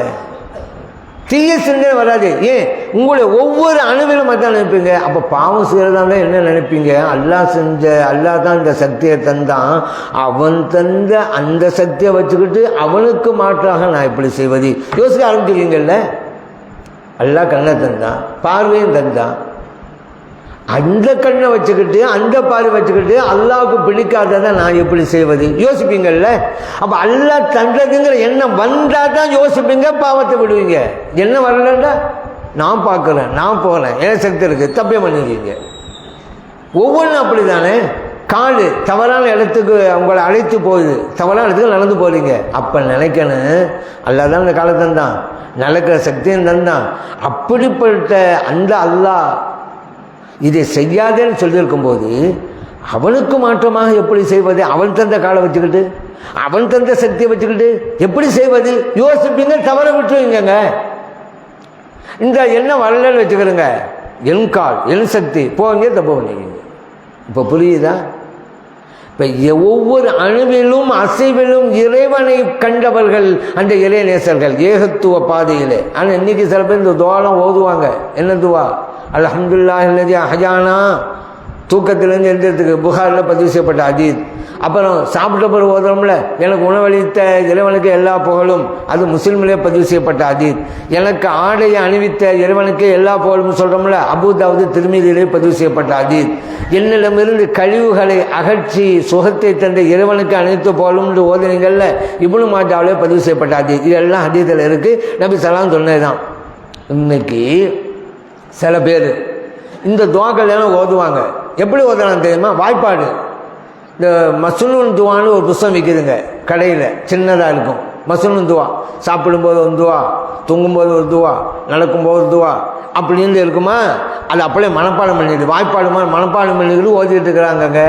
தீய சிந்தனை வராது. ஏன்? உங்களுடைய ஒவ்வொரு அணுவிலும் அதான் நினைப்பீங்க. அப்போ பாவம் செய்யறதா என்ன நினைப்பீங்க? அல்லாஹ் தான் இந்த சக்தியை தந்தான், அவன் தந்த அந்த சக்தியை வச்சுக்கிட்டு அவனுக்கு மாற்றாக நான் இப்படி செய்வது யோசிக்க ஆரம்பிச்சிருக்கீங்கல்ல. அல்லாஹ் கண்ணை தந்தான், பார்வையும் தந்தான், அந்த கண்ணை வச்சுக்கிட்டு அந்த பார்வை வச்சுக்கிட்டு அல்லாவுக்கு பிடிக்காததை நான் எப்படி செய்வது யோசிப்பீங்கல்ல. அப்போ அல்லாஹ் தந்ததுங்கிற எண்ணம் வந்தால் தான் யோசிப்பீங்க, பாவத்தை விடுவீங்க. என்ன வரலண்டா நான் பார்க்குறேன், நான் போகிறேன், என் சக்தி இருக்குது, தப்பே பண்ணிடுவீங்க. ஒவ்வொன்றும் அப்படி தானே. காடு தவறான இடத்துக்கு உங்களை அழைத்து போகுது, தவறான இடத்துக்கு நடந்து போகிறீங்க. அப்போ நினைக்கணும் அல்லாஹ் தான் இந்த காலத்தான் தான் நடக்கிற சக்தியும் தந்தான். அப்படிப்பட்ட அந்த அல்லாஹ் இதை செய்யாதேன்னு சொல்லியிருக்கும்போது அவனுக்கு மாற்றமாக எப்படி செய்வது? அவன் தந்த காலை வச்சுக்கிட்டு அவன் தந்த சக்தியை வச்சுக்கிட்டு எப்படி செய்வது யோசிப்பீங்க, தவற விட்டுருவீங்க. இந்த எண்ணம் வரலன்னு வச்சுக்கிறேங்க, என் கால் என் சக்தி போங்க, தப்பு பண்ணிங்க. இப்போ புரியுதா? இப்போ ஒவ்வொரு அணுவிலும் அசைவிலும் இறைவனை கண்டவர்கள் அந்த இறை நேசர்கள் ஏகத்துவ பாதையிலே. ஆனால் இன்னைக்கு சில பேர் இந்த துவாலாம் ஓதுவாங்க. என்ன துவா? அல்ஹம்துலில்லாஹி அல்லதி அஹ்யானா, தூக்கத்திலேருந்து எழுந்ததுக்கு புகாரில் பதிவு செய்யப்பட்ட ஹதீஸ். அப்புறம் சாப்பிட்ட பிறகு ஓதுறோம்ல, எனக்கு உணவளித்த இறைவனுக்கு எல்லா புகழும், அது முஸ்லிம்லேயே பதிவு செய்யப்பட்ட ஹதீஸ். எனக்கு ஆடையை அணிவித்த இறைவனுக்கு எல்லா புகழும் சொல்கிறோம்ல, அபூதாவுது திருமீதியிலே பதிவு செய்யப்பட்ட ஹதீஸ். என்னிடமிருந்து கழிவுகளை அகற்றி சுகத்தை தந்த இறைவனுக்கு அனைத்து புகழும் ஓதுனீங்கள்ல, இப்னு மாஜாவிலே பதிவு செய்யப்பட்ட ஹதீஸ். இதெல்லாம் ஹதீஸில் இருக்குது, நபி ஸல்லல்லாஹு சொன்னது தான். இன்னைக்கு சில பேர் இந்த துவாக்கள் எல்லாம் ஓதுவாங்க. எப்படி ஓதுறாங்க தெரியுமா? வாய்ப்பாடு. இந்த மஸ்னூன் துவான்னு ஒரு புத்தகம் விற்கிதுங்க கடையில், சின்னதாக இருக்கும். மஸ்னூன் துவா, சாப்பிடும்போது ஒரு துவா, தூங்கும்போது ஒரு துவா, நடக்கும்போது ஒரு துவா அப்படின்னு இருக்குமா? அது அப்படியே மனப்பாடம் பண்ணிடுது, வாய்ப்பாடு மாதிரி மனப்பாடம் பண்ணிக்கிட்டு ஓதிக்கிட்டு இருக்கிறாங்கங்க.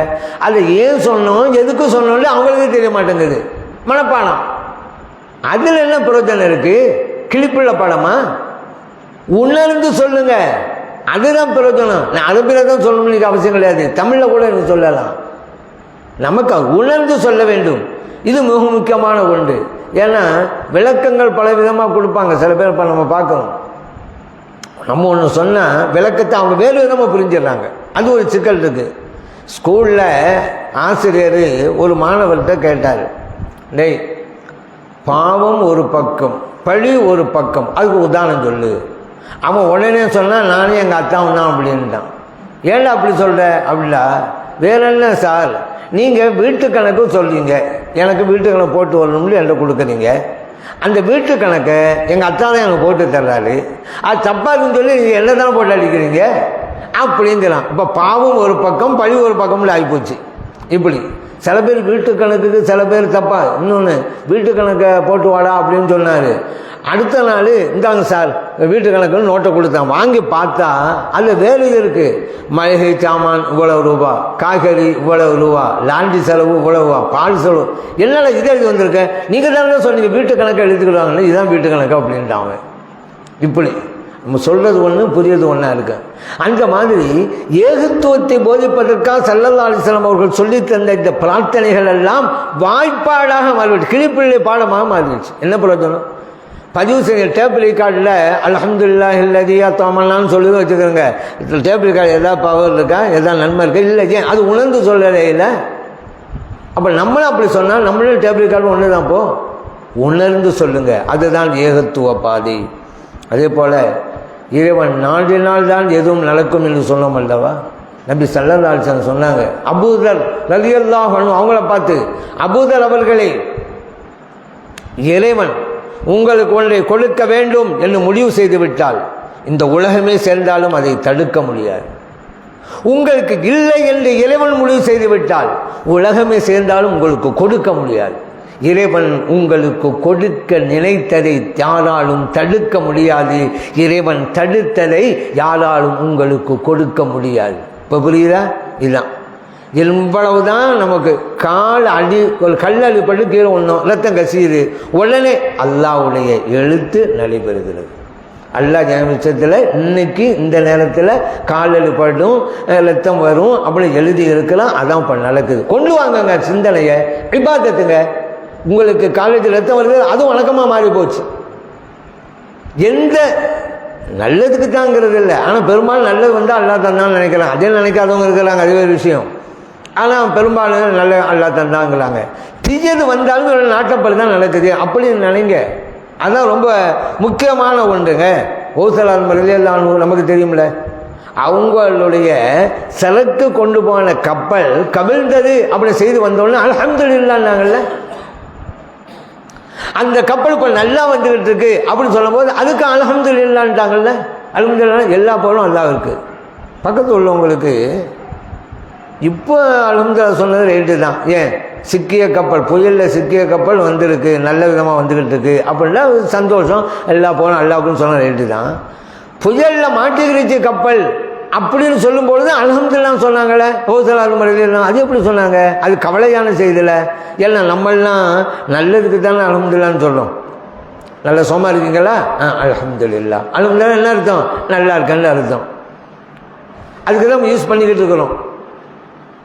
அதை ஏன் சொன்னோம், எதுக்கு சொன்னோம்னு அவங்களுக்கே தெரிய மாட்டேங்குது. மனப்பாடம். அதில் என்ன பிரயோஜனம் இருக்குது? கிளிப்புள்ள பாடமா? உணர்ந்து சொல்லுங்க, அதுதான் பிரயோஜனம். நான் அரபில தான் சொல்லணும்னு அவசியம் கிடையாது, தமிழில் கூட எனக்கு சொல்லலாம். நமக்கு உணர்ந்து சொல்ல வேண்டும். இது மிக முக்கியமான ஒன்று. ஏன்னா விளக்கங்கள் பல விதமாக கொடுப்பாங்க. சில பேர் இப்போ நம்ம பார்க்கணும், நம்ம ஒன்று சொன்னால் விளக்கத்தை அவங்க வேறு விதமாக புரிஞ்சிடுறாங்க. அது ஒரு சிக்கல் இருக்குது. ஸ்கூலில் ஆசிரியர் ஒரு மாணவர்கிட்ட கேட்டார், டேய், பாவம் ஒரு பக்கம், பழி ஒரு பக்கம், அதுக்கு உதாரணம் சொல்லு. அவன் உடனே சொன்னால் நானே எங்கள் அத்தாவும் தான் அப்படின்ட்டான். ஏன்டா அப்படி சொல்கிற? அப்படின்னா, வேற என்ன சார், நீங்கள் வீட்டு கணக்கு சொல்கிறீங்க, எனக்கு வீட்டு கணக்கு போட்டு வரணும்னு என்கிட்ட கொடுக்குறீங்க. அந்த வீட்டு கணக்கை எங்கள் அத்தா தான் எனக்கு போட்டு தர்றாரு, அது தப்பாருன்னு சொல்லி நீங்கள் என்ன தானே போட்டு அடிக்கிறீங்க அப்படிங்கிறான். இப்போ பாவம் ஒரு பக்கம், பழி ஒரு பக்கம்னு ஆகிப்போச்சு. இப்படி சில பேர் வீட்டு கணக்குக்கு சில பேர் தப்பா. இன்னொன்று, வீட்டு கணக்கை போட்டு வாடா அப்படின்னு சொன்னார். அடுத்த நாள் இந்தாங்க சார் வீட்டு கணக்குன்னு நோட்டை கொடுத்தான். வாங்கி பார்த்தா அதில் வேறு இது இருக்குது. மளிகை சாமான் இவ்வளவு ரூபா, காய்கறி இவ்வளவு ரூபா, லாண்டி செலவு இவ்வளவுவா, பால் செலவு, என்னால் இதே எழுதி வந்திருக்கேன். நீங்கள் தானே சொன்னீங்க வீட்டு கணக்கை எழுதிக்கிடுவாங்கன்னு, இதுதான் வீட்டு கணக்கு அப்படின்ட்டாங்க. இப்படி நம்ம சொல்கிறது ஒன்று, புரியது ஒன்றா இருக்கு. அந்த மாதிரி ஏகத்துவத்தை போதிப்பதற்காக ஸல்லல்லாஹு அலைஹி வஸல்லம் அவர்கள் சொல்லி தந்த இந்த பிரார்த்தனைகள் எல்லாம் வாய்ப்பாடாக மாறிவிட்டு, கிளிப்பிள்ளை பாடமாக மாறிடுச்சு. என்ன பிரயோஜனம்? பதிவு செய்ய டேப் ரெக்கார்டில் அல்ஹம்துலில்லாஹி அல்லதி அத்அமனான்னு சொல்லி வச்சுக்கிறோங்க. டேப் ரெக்கார்டு எதாவது பவர் இருக்கா, எதாவது நன்மை இருக்கா? இல்லை. ஏன்? அது உணர்ந்து சொல்லவே இல்லை. அப்போ நம்மளும் அப்படி சொன்னால் நம்மளும் டேப் ரெக்கார்டு ஒன்று தான். போ உணர்ந்து சொல்லுங்க, அதுதான் ஏகத்துவ பாதை. அதே போல் இறைவன் நாடினால் தான் எதுவும் நடக்கும் என்று சொன்னோம் அல்லவா? நபி ஸல்லல்லாஹு அலைஹி வஸல்லம் சொன்னாங்க, அபூதர் ரலியல்லாஹு அன்ஹு அவங்கள பார்த்து, அபூதர் அவர்களே, இறைவன் உங்களுக்கு ஒன்றை கொடுக்க வேண்டும் என்று முடிவு செய்து விட்டால் இந்த உலகமே சேர்ந்தாலும் அதை தடுக்க முடியாது. உங்களுக்கு இல்லை என்று இறைவன் முடிவு செய்து விட்டால் உலகமே சேர்ந்தாலும் உங்களுக்கு கொடுக்க முடியாது. இறைவன் உங்களுக்கு கொடுக்க நினைத்ததை யாராலும் தடுக்க முடியாது. இறைவன் தடுத்ததை யாராலும் உங்களுக்கு கொடுக்க முடியாது. இப்போ புரியுதா? இதுதான். இவ்வளவுதான். நமக்கு கால் அடி, ஒரு கல்லடி பட்டு கீழே ஒன்றும் ரத்தம் கசியுது, உடனே அல்லாஹ்வுடைய எழுத்து நடைபெறுகிறது. அல்லாஹ் ஜனமிச்சத்தில் இன்னைக்கு இந்த நேரத்தில் காலடி பட்டும் ரத்தம் வரும் அப்படி எழுதி இருக்கலாம். அதான் இப்போ நடக்குது. கொண்டு வாங்கங்க சிந்தனையை, இபாதத்துங்க. உங்களுக்கு காலேஜ் ரத்தம் வருது, அதுவும் வணக்கமாக மாறி போச்சு. எந்த நல்லதுக்கு தாங்கிறது இல்லை. ஆனால் பெரும்பாலும் நல்லது வந்தால் அல்லா தந்தான்னு நினைக்கிறாங்க. அதே நினைக்காதவங்க இருக்கிறாங்க, அதுவே ஒரு விஷயம். ஆனால் பெரும்பாலும் நல்ல அல்லா தந்தாங்கிறாங்க. தீயது வந்தாலும் நாட்டப்படி தான் நடக்குது அப்படின்னு நினைங்க. அதான் ரொம்ப முக்கியமான ஒன்றுங்க. ஓசலான் மலையெல்லாம் நமக்கு தெரியும்ல, அவங்களுடைய சரக்கு கொண்டு போன கப்பல் கவிழ்ந்தது அப்படி செய்து வந்தோடனே அல்ஹம்துலில்லாஹ்னாங்கல்ல. அந்த கப்பல் இப்போ நல்லா வந்துகிட்டு இருக்கு அப்படின்னு சொல்லும் போது அதுக்கு அல்ஹம்துலில்லாஹ்ன்றாங்கல்ல. அல்ஹம்துலில்லாஹ் எல்லா பொருளும் அல்லாஹ் இருக்கு. பக்கத்தில் உள்ளவங்களுக்கு இப்போ அல்ஹம்துலில்லாஹ் சொன்னது ரைட்டு தான். ஏன் சிக்கிய கப்பல், புயலில் சிக்கிய கப்பல் வந்திருக்கு, நல்ல விதமாக வந்துக்கிட்டு இருக்கு அப்படின்னா சந்தோஷம், எல்லா போனோம் அல்லாஹ்வுக்குன்னு சொன்ன ரைட்டு தான். புயலில் மாட்டிக்கிடுச்சு கப்பல் அப்படின்னு சொல்லும்பொழுது அல்ஹம்துலில்லாஹ் சொன்னாங்களே ஓசலால் மலையெல்லாம். அது எப்படி சொன்னாங்க? அது கவலையான செய்தியில். எல்லாம் நம்மெல்லாம் நல்லதுக்கு தானே அல்ஹம்துலில்லாஹ்னு சொல்கிறோம். நல்ல சோமா இருக்கீங்களா? அல்ஹம்துலில்லாஹ். அல்ஹம்துலில்லாஹ் என்ன அர்த்தம்? நல்லா இருக்கேன்னு அர்த்தம். அதுக்கு தான் யூஸ் பண்ணிக்கிட்டு இருக்கிறோம்.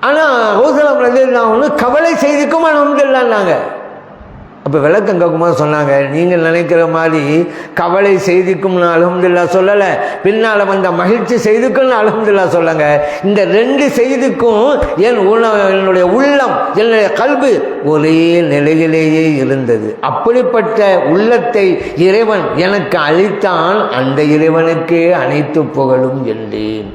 ஆனால் ஓசலால் மலையெல்லாம் ஒன்று கவலை செய்திக்கும் அல்ஹம்துலில்லாஹ்னாங்க. அப்போ விளக்கம் கேட்கும்போது சொன்னாங்க, நீங்கள் நினைக்கிற மாதிரி கவலை செய்திக்கும் அல்ஹம்துலில்லாஹ் சொல்லலை, பின்னால் வந்த மகிழ்ச்சி செய்திக்கும்னு அல்ஹம்துலில்லாஹ் சொல்லுங்க. இந்த ரெண்டு செய்திக்கும் என்னுடைய உள்ளம், என்னுடைய கல்பு ஒரே நிலையிலேயே இருந்தது. அப்படிப்பட்ட உள்ளத்தை இறைவன் எனக்கு அளித்தான், அந்த இறைவனுக்கே அனைத்து புகழும் என்றேன்.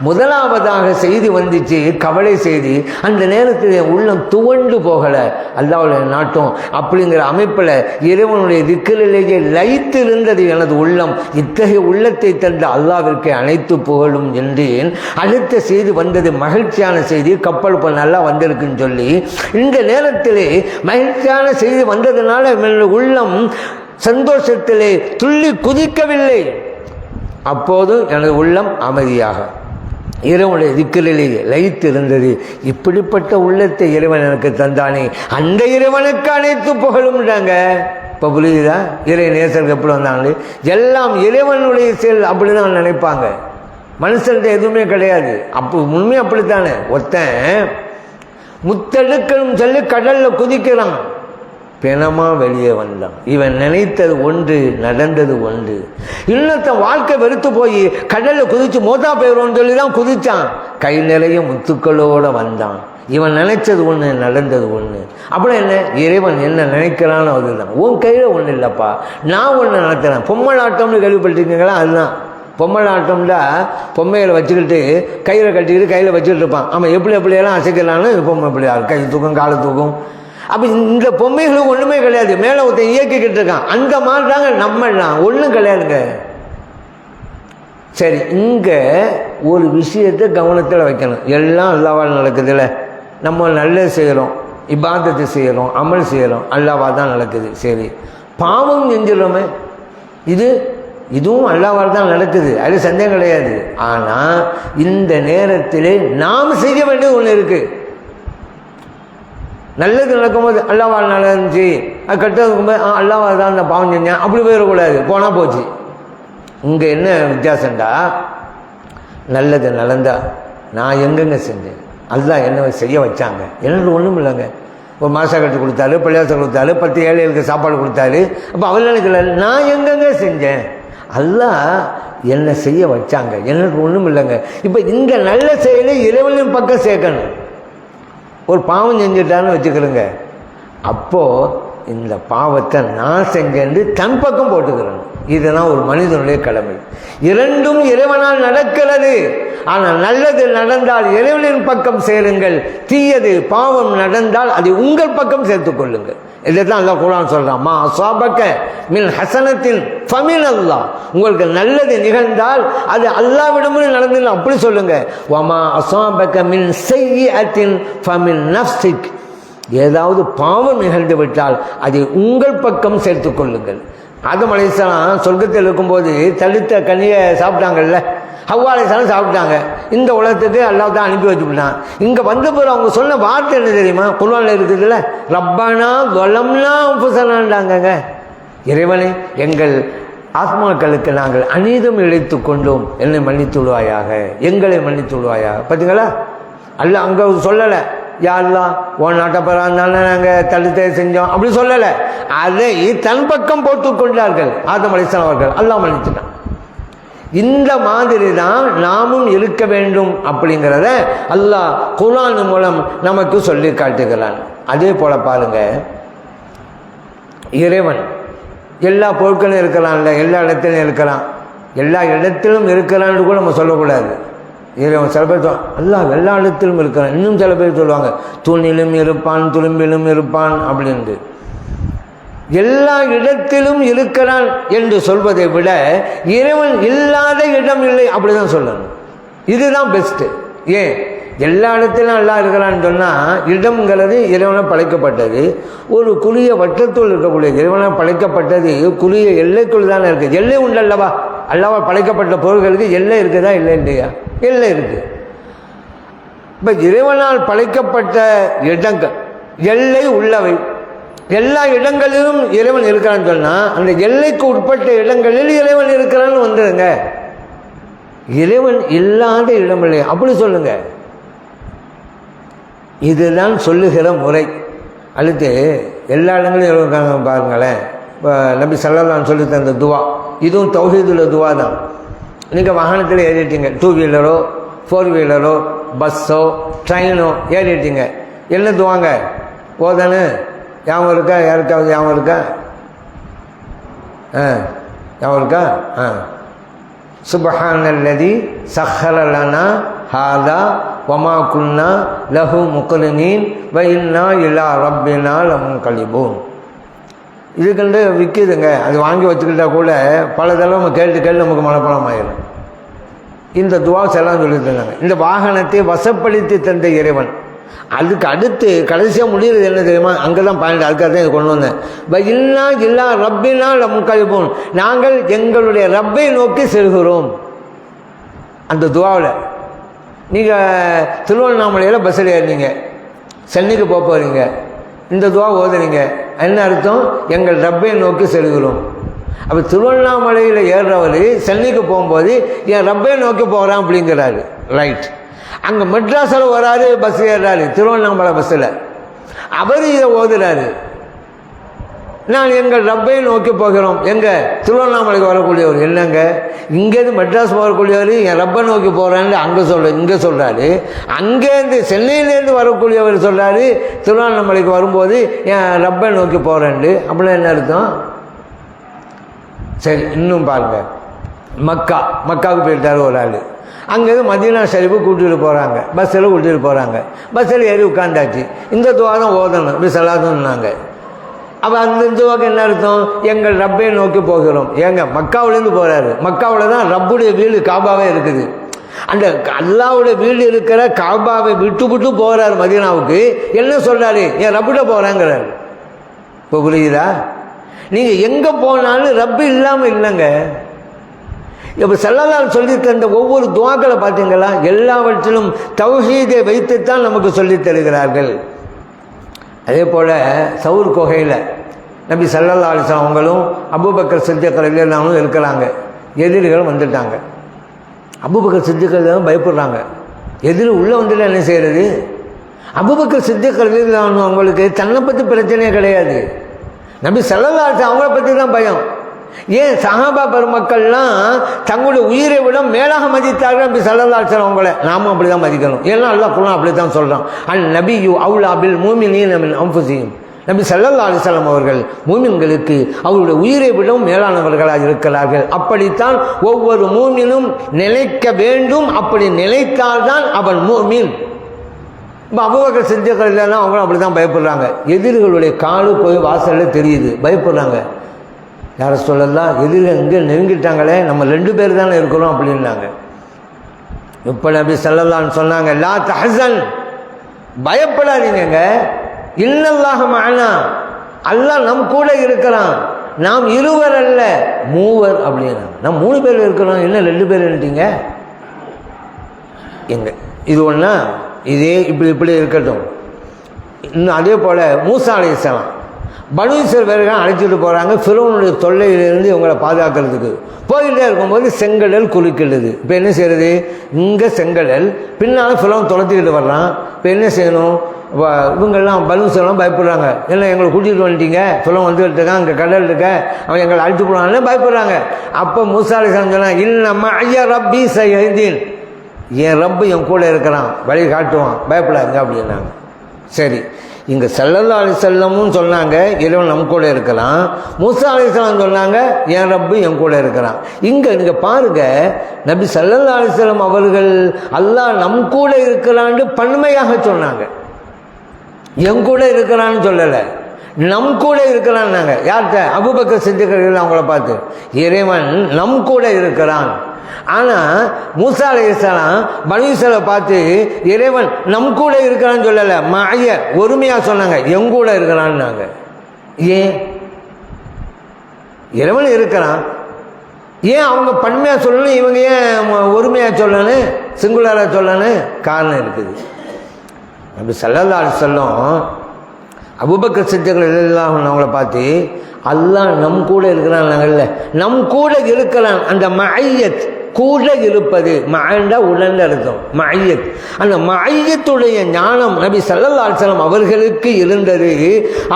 முதலாவதாக செய்தி வந்துச்சு, கவலை செய்தி. அந்த நேரத்தில் உள்ளம் துவண்டு போகலை. அல்லாஹ்வுடைய நாட்டம் அப்படிங்கிற அமைப்பில் இறைவனுடைய திக்கிலேயே லயித்து இருந்தது எனது உள்ளம். இத்தகைய உள்ளத்தை தந்த அல்லாஹ்விற்கு அனைத்து புகழும் என்றேன். அடுத்த செய்தி வந்தது, மகிழ்ச்சியான செய்தி. கப்பல் இப்போ நல்லா வந்திருக்குன்னு சொல்லி இந்த நேரத்திலே மகிழ்ச்சியான செய்தி வந்ததுனால என்னுடைய உள்ளம் சந்தோஷத்திலே துள்ளி குதிக்கவில்லை. அப்போது எனது உள்ளம் அமைதியாக இறைவனுடைய திக்கிலேயே லயித்து இருந்தது. இப்படிப்பட்ட உள்ளத்தை இறைவன் எனக்கு தந்தானே, அந்த இறைவனுக்கு அனைத்து புகழும்ன்றாங்க. இப்போ புரியுதா? இறை நேசருக்கு எப்படி வந்தாங்களே, எல்லாம் இறைவனுடைய செயல் அப்படிதான் நினைப்பாங்க. மனுஷன்கிட்ட எதுவுமே கிடையாது. அப்போ உண்மை அப்படித்தானே. ஒருத்தன் முத்தெடுக்கணும் சொல்லி கடலில் குதிக்கிறான், பிணமா வெளியே வந்தான். இவன் நினைத்தது ஒன்று, நடந்தது ஒன்று. இன்னொருத்தன் வாழ்க்கை வெறுத்து போய் கடலில் குதிச்சு மோதா போயிடுவோன்னு சொல்லி தான் குதிச்சான், கை நிறைய முத்துக்களோட வந்தான். இவன் நினைச்சது ஒன்று, நடந்தது ஒன்று. அப்புறம் என்ன, இறைவன் என்ன நினைக்கிறான்னு அதுதான். உன் கையில் ஒன்றும் இல்லைப்பா, நான் ஒன்று நடத்துகிறேன். பொம்மலாட்டம்னு கேள்விப்பட்டிருக்கீங்களா? அதுதான் பொம்மலாட்டம்டா. பொம்மையில் வச்சுக்கிட்டு கையில் கட்டிக்கிட்டு கையில் வச்சுக்கிட்டு இருப்பான். ஆமாம், எப்படியெல்லாம் அசைக்கலான்னு பொம்மை எப்படி கை தூக்கும் காலை தூக்கும். அப்போ இந்த பொம்மைகளும் ஒன்றுமே கிடையாது, மேலே ஒருத்தன் இயக்கிக்கிட்டு இருக்கான். அந்த மாதிரி தாங்க நம்மலாம், ஒன்றும் கிடையாதுங்க. சரி, இங்கே ஒரு விஷயத்தை கவனத்தில் வைக்கணும். எல்லாம் அல்லாவால் நடக்குதுல்ல. நம்ம நல்லது செய்கிறோம், இபாதத்தை செய்கிறோம், அமல் செய்கிறோம், அல்லாவால் தான் நடக்குது. சரி, பாவம் செஞ்சிடறோமே, இதுவும் அல்லாவால் தான் நடக்குது, அது சந்தேகம் கிடையாது. ஆனால் இந்த நேரத்திலே நாம் செய்ய வேண்டியது ஒன்று இருக்குது. நல்லது நடக்கும்போது அல்லாவால் நடந்துச்சு, அது கெட்டது இருக்கும்போது அல்லாவால் தான் அந்த பாவம் செஞ்சேன் அப்படி போயிடக்கூடாது, போனால் போச்சு. இங்கே என்ன வித்தியாசம்டா, நல்லது நடந்தா நான் எங்கெங்க செஞ்சேன், அல்லாஹ் என்ன செய்ய வச்சாங்க, எனக்கு ஒன்றும் இல்லைங்க. ஒரு மாசா கட்டு கொடுத்தாரு, பள்ளியாசம் கொடுத்தாரு, 10 ஏழைகளுக்கு சாப்பாடு கொடுத்தாரு. அப்போ அவள் நினைக்கல நான் எங்கெங்க செஞ்சேன், அல்லாஹ் என்ன செய்ய வச்சாங்க, எனக்கு ஒன்றும் இல்லைங்க. இப்போ இந்த நல்ல செயலை இறைவனின் பக்கம் சேர்க்கணும். ஒரு பாவம் செஞ்சுட்டான்னு வச்சுக்கிறேங்க, அப்போது இந்த பாவத்தை நான் செஞ்சேன்னு தன் பக்கம் போட்டுக்கிறேன். இதுதான் ஒரு மனிதனுடைய கடமை. இரண்டும் இறைவனால் நடக்கிறது. ஆனால் நல்லது நடந்தால் இறைவனின் பக்கம் சேருங்கள், தீயது பாவம் நடந்தால் அதை உங்கள் பக்கம் சேர்த்துக் கொள்ளுங்கள். இதைத்தான் அல்லாஹ் குர்ஆன் சொல்றான், மா அஸாபக மின் ஹஸனத்தின் ஃபமின் அல்லாஹ். உங்களுக்கு நல்லது நிகழ்ந்தால் அது அல்லாஹ்விடமிருந்து நடந்தது அப்படி சொல்லுங்க. வமா அஸாபக மின் ஸய்யிஅத்தின் ஃபமின் நஃப்ஸிக். ஏதாவது பாவம் நிகழ்ந்து விட்டால் அதை உங்கள் பக்கம் சேர்த்துக் கொள்ளுங்கள். ஆதம் அலைஹிஸ்ஸலாம் சொர்க்கத்தில் இருக்கும்போது தடுத்த கனியை சாப்பிட்டாங்கல்ல, ஹவ்வா அலைஹிஸ்ஸலாம் சாப்பிட்டாங்க. இந்த உலகத்துக்கு அல்லாஹ் தான் அனுப்பி வச்சுக்கிட்டான். இங்கே வந்த பிறகு அவங்க சொன்ன வார்த்தை என்ன தெரியுமா? குர்ஆன்ல இருக்குதுல்ல, ரப்பனா வலம்னா அன்ஃபுஸனான்றாங்க. இறைவனே, எங்கள் ஆத்மாக்களுக்கு நாங்கள் அநீதம் இழைத்து கொண்டோம், என்னை மன்னித்து விடுவாயாக, எங்களை மன்னித்து விடுவாயாக. பார்த்தீங்களா, அல்லாஹ் அங்கே சொல்லலை, யா அல்லாஹ் உன் நாட்டப்பறாந்தானே நாங்கள் தடுத்தே செஞ்சோம் அப்படி சொல்லலை. அதை தன் பக்கம் போட்டு கொண்டார்கள் ஆதம் அலைஹிஸ்ஸலாம் அவர்கள். அல்லாஹ் மன்னிச்சுட்டான். இந்த மாதிரி தான் நாமும் இருக்க வேண்டும் அப்படிங்கிறத அல்லாஹ் குர்ஆன் மூலம் நமக்கு சொல்லி காட்டுகிறான். அதே போல பாருங்க, இறைவன் எல்லா பொருட்களும் இருக்கலாம்ல, எல்லா இடத்திலும் இருக்கலாம், எல்லா இடத்திலும் இருக்கிறான்னு கூட நம்ம சொல்லக்கூடாது. இறைவன் சில பேர் அல்லாஹ் எல்லா இடத்திலும் இருக்கிறான். இன்னும் சில பேர் சொல்லுவாங்க தூணிலும் இருப்பான் துரும்பிலும் இருப்பான் அப்படின்ட்டு. எல்லா இடத்திலும் இருக்கிறான் என்று சொல்வதை விட இறைவன் இல்லாத இடம் இல்லை அப்படிதான் சொல்லணும். இதுதான் பெஸ்ட். ஏன் எல்லா இடத்திலும் எல்லாம் இருக்கிறான்னு சொன்னால் இடம்ங்கிறது இறைவனால் படைக்கப்பட்டது. ஒரு குழிய வட்டத்துள் இருக்கக்கூடிய இறைவனால் படைக்கப்பட்டது குழிய எல்லைக்குள் தானே இருக்குது. எல்லை உண்டு அல்லவா? அல்லவா படைக்கப்பட்ட பொருள்களுக்கு எல்லை இருக்குதா? இல்லை இல்லையா? எல்லை இருக்கு. இப்போ இறைவனால் படைக்கப்பட்ட இடங்கள் எல்லை உள்ளவை. எல்லா இடங்களிலும் இறைவன் இருக்கிறான்னு சொன்னால் அந்த எல்லைக்கு உட்பட்ட இடங்களில் இறைவன் இருக்கிறான்னு வந்துடுங்க. இறைவன் இல்லாத இடமில்லை அப்படி சொல்லுங்க. இதுதான் சொல்லுகிற முறை. அடுத்து எல்லா இடங்களிலும் இருக்காங்க பாருங்களேன். இப்போ நபி ஸல்லல்லாஹு சொல்லி தந்த துவா, இதுவும் தௌஹீதுல் துவா தான். நீங்கள் வாகனத்தில் ஏறிட்டீங்க, 2 வீலரோ 4 வீலரோ பஸ்ஸோ ட்ரெயினோ ஏறிட்டீங்க, என்ன துவாங்க ஓதானு ஞாபகம் இருக்கா? யாருக்காவது ஞாபகம் இருக்கா? ஞாபகம் இருக்கா? சுப்ஹானல்லதி சஹ்ஹர லனா ஹாதா வமா குன்னா லஹு முக்ரினீன் வ இன்னா இலா ரப்பினா லமுன்கலிபூன். இதுக்கண்டு விற்கிதுங்க, அது வாங்கி வச்சுக்கிட்டா கூட பல தடவை நம்ம கேட்டு நமக்கு மனப்பாடம் ஆயிடும். இந்த துவாஸ் எல்லாம் சொல்லியிருந்தாங்க. இந்த வாகனத்தை வசப்படுத்தி தந்த இறைவன். அதுக்கு அடுத்து கடைசியாக முடிகிறது என்ன தெரியுமா? அங்கே தான் பாயிண்ட். அதுக்காக தான் இது கொண்டு வந்தேன். இன்னா இல்லா ரப்பினா லமுன்கலிபூன், நாங்கள் எங்களுடைய ரப்பை நோக்கி செல்கிறோம். அந்த துவாவில் நீங்கள் திருவண்ணாமலையில் பஸ்ஸில் ஏறினீங்க, சென்னைக்கு போக போகிறீங்க, இந்த துவா ஓதுறீங்க, என்ன அர்த்தம்? எங்கள் ரப்பை நோக்கி செல்கிறோம். அப்போ திருவண்ணாமலையில் ஏறுறவர் சென்னைக்கு போகும்போது என் ரப்பை நோக்கி போகிறான் அப்படிங்கிறாரு. ரைட். அங்கே மெட்ராஸில் வராரு, பஸ் ஏறுறாரு, திருவண்ணாமலை பஸ்ஸில், அவர் இதை ஓதுறாரு. நான் எங்கள் ரப்பை நோக்கி போகிறோம். எங்கே? திருவண்ணாமலைக்கு வரக்கூடியவர். என்னங்க இங்கேருந்து மெட்ராஸ் போகக்கூடியவர் என் ரப்பை நோக்கி போகிறான்னு இங்கே சொல்கிறாரு. அங்கேருந்து சென்னையிலேருந்து வரக்கூடியவர் சொல்கிறாரு திருவண்ணாமலைக்கு வரும்போது என் ரப்பை நோக்கி போகிறேன்ட்டு. அப்படின்னா என்ன அர்த்தம்? சரி, இன்னும் பாருங்க. மக்காவுக்கு போயிட்டார் ஒரு ஆள். அங்கேருந்து மதீனா ஷரீஃபு கூட்டிகிட்டு போகிறாங்க, பஸ்ஸில் கூட்டிகிட்டு போகிறாங்க. பஸ்ஸில் ஏறி உட்காந்தாச்சு. இந்த துவாரம் ஓதணும் இப்படி சொல்லாதுன்னாங்க. அப்போ அந்த துவாக்கு என்ன அர்த்தம்? எங்கள் ரப்பை நோக்கி போகிறோம். ஏங்க மக்காவிலேருந்து போகிறாரு. மக்காவில் தான் ரப்புடைய வீடு காபாவே இருக்குது. அந்த அல்லாவுடைய வீடு இருக்கிற காபாவை விட்டு போகிறார் மதீனாவுக்கு. என்ன சொல்கிறாரு? என் ரப்பிட்ட போகிறாங்கிறாரு. இப்போ புரியுதா? நீங்கள் எங்கே போனாலும் ரப்பு இல்லாமல் இல்லைங்க. இப்போ ஸல்லல்லாஹு சொல்லி தந்த ஒவ்வொரு துவாக்களை பார்த்தீங்களா? எல்லாவற்றிலும் தௌஹீதை வைத்துத்தான் நமக்கு சொல்லித் தருகிறார்கள். அதே போல் சவுர் குகையில் நபி ஸல்லல்லாஹு அலைஹி வஸல்லம் அவங்களும் அபூபக்கர் சித்திக் ரலியல்லாஹு அன்ஹு இருக்கிறாங்க. எதிரிகள் வந்துட்டாங்க. அபூபக்கர் சித்திக் ரலியல்லாஹு பயப்படுறாங்க. எதிரி உள்ளே வந்துட்டு என்ன செய்கிறது? அபூபக்கர் சித்திக் ரலியல்லாஹு அன்ஹு அவங்களுக்கு தன்னை பற்றி பிரச்சனையே கிடையாது. நபி ஸல்லல்லாஹு அலைஹி வஸல்லம் அவங்கள பற்றி தான் பயம். ஏன் சஹாபா பெருமக்கள்லாம் தங்களுடைய உயிரை விட மேலாக மதித்தார்கள் நபி ஸல்லல்லாஹு அலைஹி வஸல்லம் அவங்கள. நாமும் அப்படி தான் மதிக்கணும். ஏன்னா அல்லாஹ் குர்ஆன் அப்படி தான் சொல்கிறான். அன் நபியு அவுலா பில் முஃமினீன மின் அன்ஃபுஸிஹிம். நபி ஸல்லல்லாஹு அலைஹி வஸல்லம் அவர்கள் மூமின்களுக்கு அவருடைய உயிரை விடவும் மேலானவர்களாக இருக்கிறார்கள். அப்படித்தான் ஒவ்வொரு மூமினும் நிலைக்க வேண்டும். அப்படி நிலைத்தால்தான் அவன் மூமின். இப்போ அபூபக்கர் சித்திக் ரலியல்லாஹு அவங்களும் அப்படி தான் பயப்படுறாங்க. எதிரிகளுடைய காலு போய் வாசலில் தெரியுது, பயப்படுறாங்க. யாரை சொல்லலாம், எதிரில் இங்கே நெருங்கிட்டாங்களே, நம்ம 2 பேர் தானே இருக்கிறோம் அப்படின்னாங்க. இப்போ நபி ஸல்லல்லாஹு அலைஹி சொன்னாங்க, லா தஹஸன், பயப்படாதீங்க, இன்னல்லாஹ மஅனா, அல்லாஹ் நம் கூட இருக்கிறான், நாம் 2 அல்ல 3 அப்படின்னா. நாம் 3 பேர் இருக்கிறோம், என்ன 2 பேர்ன்ட்டீங்க? எங்க இது ஒன்றா? இதே இப்படி இருக்கட்டும். இன்னும் அதே போல் மூசா அலைஹிஸ்ஸலாம் பனு இஸ்ரவேலர்கள் அழைச்சிட்டு போகிறாங்க ஃபிரௌனுடைய தொல்லையிலிருந்து இவங்களை பாதுகாக்கிறதுக்கு. போயிட்டே இருக்கும்போது செங்கடல் குறுக்கிடுது. இப்போ என்ன செய்கிறது? இங்கே செங்கடல், பின்னால் ஃபிரௌன் துரத்திக்கிட்டு வர்றான். இப்போ என்ன செய்யணும்? இவங்கெல்லாம் பனு இஸ்ரவேலர்கள் பயப்படுறாங்க. என்ன எங்களை கூட்டிகிட்டு வந்துட்டீங்க, ஃபிரௌன் வந்துகிட்டு இருக்கான், அங்கே கடல் இருக்க, அவன் எங்களை அழைத்து போடுவாங்கன்னு பயப்படுறாங்க. அப்போ மூசா அலைஹிஸ்ஸலாம் சொன்னாங்க, இன்ன மஅய ரப்பி சயஹ்தீன், என் ரப்பு என் கூட இருக்கிறான், வழி காட்டுவான், பயப்படாதுங்க அப்படின்னாங்க. சரி, இங்கே ஸல்லல்லாஹு அலைஹி வஸல்லமும் சொன்னாங்க இறைவன் நம் கூட இருக்கலாம். மூசா அலைஹிஸ்ஸலாம் சொன்னாங்க என் ரப்பு என் கூட இருக்கிறான். இங்கே நீங்கள் பாருங்கள், நபி ஸல்லல்லாஹு அலைஹி வஸல்லம் அவர்கள் அல்லாஹ் நம் கூட இருக்கிறான்னு பன்மையாக சொன்னாங்க. என் கூட இருக்கிறான்னு சொல்லலை, நம் கூட இருக்கிறான்னாங்க. யார்கிட்ட? அபூபக்கர் சித்திக் அவங்கள பார்த்து இறைவன் நம் கூட இருக்கிறான். ஆனால் மூசா அலைஹிஸ்ஸலாம் பனு இஸ்ரவேலை பார்த்து இறைவன் நம் கூட இருக்கிறான்னு சொல்லலை, மஅய ஒருமையாக சொன்னாங்க, எங்கூட இருக்கிறான்னாங்க. ஏன்? இறைவன் இருக்கிறான், ஏன் அவங்க பன்மையாக சொல்லணும், இவங்க ஏன் ஒருமையாக சொல்லணும், சிங்குலராக சொல்லணும்? காரணம் இருக்குது. நபி ஸல்லல்லாஹு அலைஹி வஸல்லம் அபூபக்கர் சித்திக் ரலியல்லாஹு அன்ஹு அவங்கள பார்த்து அல்லாஹ் நம் கூட இருக்கிறான்ல, நம் கூட இருக்கிறான். அந்த மஅய்யத், கூட இருப்பது, மஅண்டா உடல் அர்த்தம், மஅய்யத். அந்த மஅய்யத்துடைய ஞானம் நபி ஸல்லல்லாஹு அலைஹி வஸல்லம் அவர்களுக்கு இருந்தது.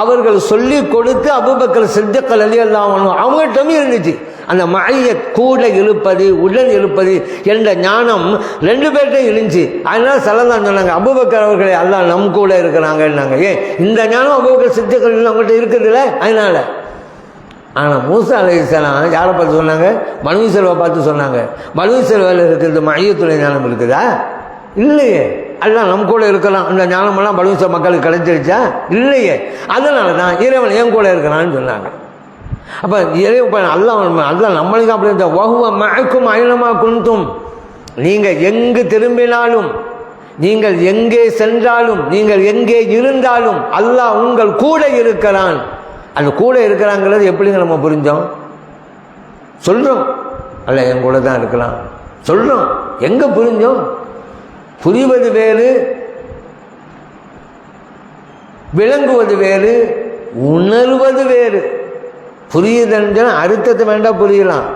அவர்கள் சொல்லி கொடுத்து அபூபக்கர் சித்திக் ரலியல்லாஹு அன்ஹு அவங்கள்ட்டமே இருந்துச்சு. அந்த மஅய்யத், கூட இருப்பது, உடன் இருப்பது என்ற ஞானம் ரெண்டு பேர்ட்டையும் இருந்துச்சு. அதனால ஸல்லல்லாஹு சொன்னாங்க, அபூபக்கர் அவர்களே அல்லாஹ் நம் கூட இருக்கிறாங்கன்னாங்க. ஏன்? இந்த ஞானம் அபூபக்கர் சித்திக் அவங்கள்ட்ட இருக்குதுல்ல, அதனால. ஆனால் மூசா அலைஹிஸ்ஸலாம் யாரை பார்த்து சொன்னாங்க? பனு இஸ்ரவேலை பார்த்து சொன்னாங்க. பனு இஸ்ரவேலில் இருக்கிறது மஅய்யத்துடைய ஞானம் இருக்குதா? இல்லையே. அல்லாஹ் நம் கூட இருக்கலாம், அந்த ஞானமெல்லாம் பனு இஸ்ரவேல் மக்களுக்கு கிடைச்சிருச்சா? இல்லையே. அதனால தான் இறைவன் என் கூட இருக்கிறான்னு சொன்னாங்க. அப்போ இறைவன் அல்லாஹ் நம்மளுக்கு அப்படி இருந்தால் வஹுவ மஅக்கும் ஐனமா குன்தும், நீங்கள் எங்கு திரும்பினாலும், நீங்கள் எங்கே சென்றாலும், நீங்கள் எங்கே இருந்தாலும் அல்லாஹ் உங்கள் கூட இருக்கிறான். அந்த கூட இருக்கிறாங்கிறது எப்படிங்க நம்ம புரிஞ்சோம்? சொல்கிறோம் அல்ல, என் கூட தான் இருக்கலாம் சொல்கிறோம். எங்கே புரிஞ்சோம்? புரிவது வேறு, விளங்குவது வேறு, உணர்வது வேறு. புரியுதுன்னு அர்த்தத்தை வேண்டாம் புரியலாம்,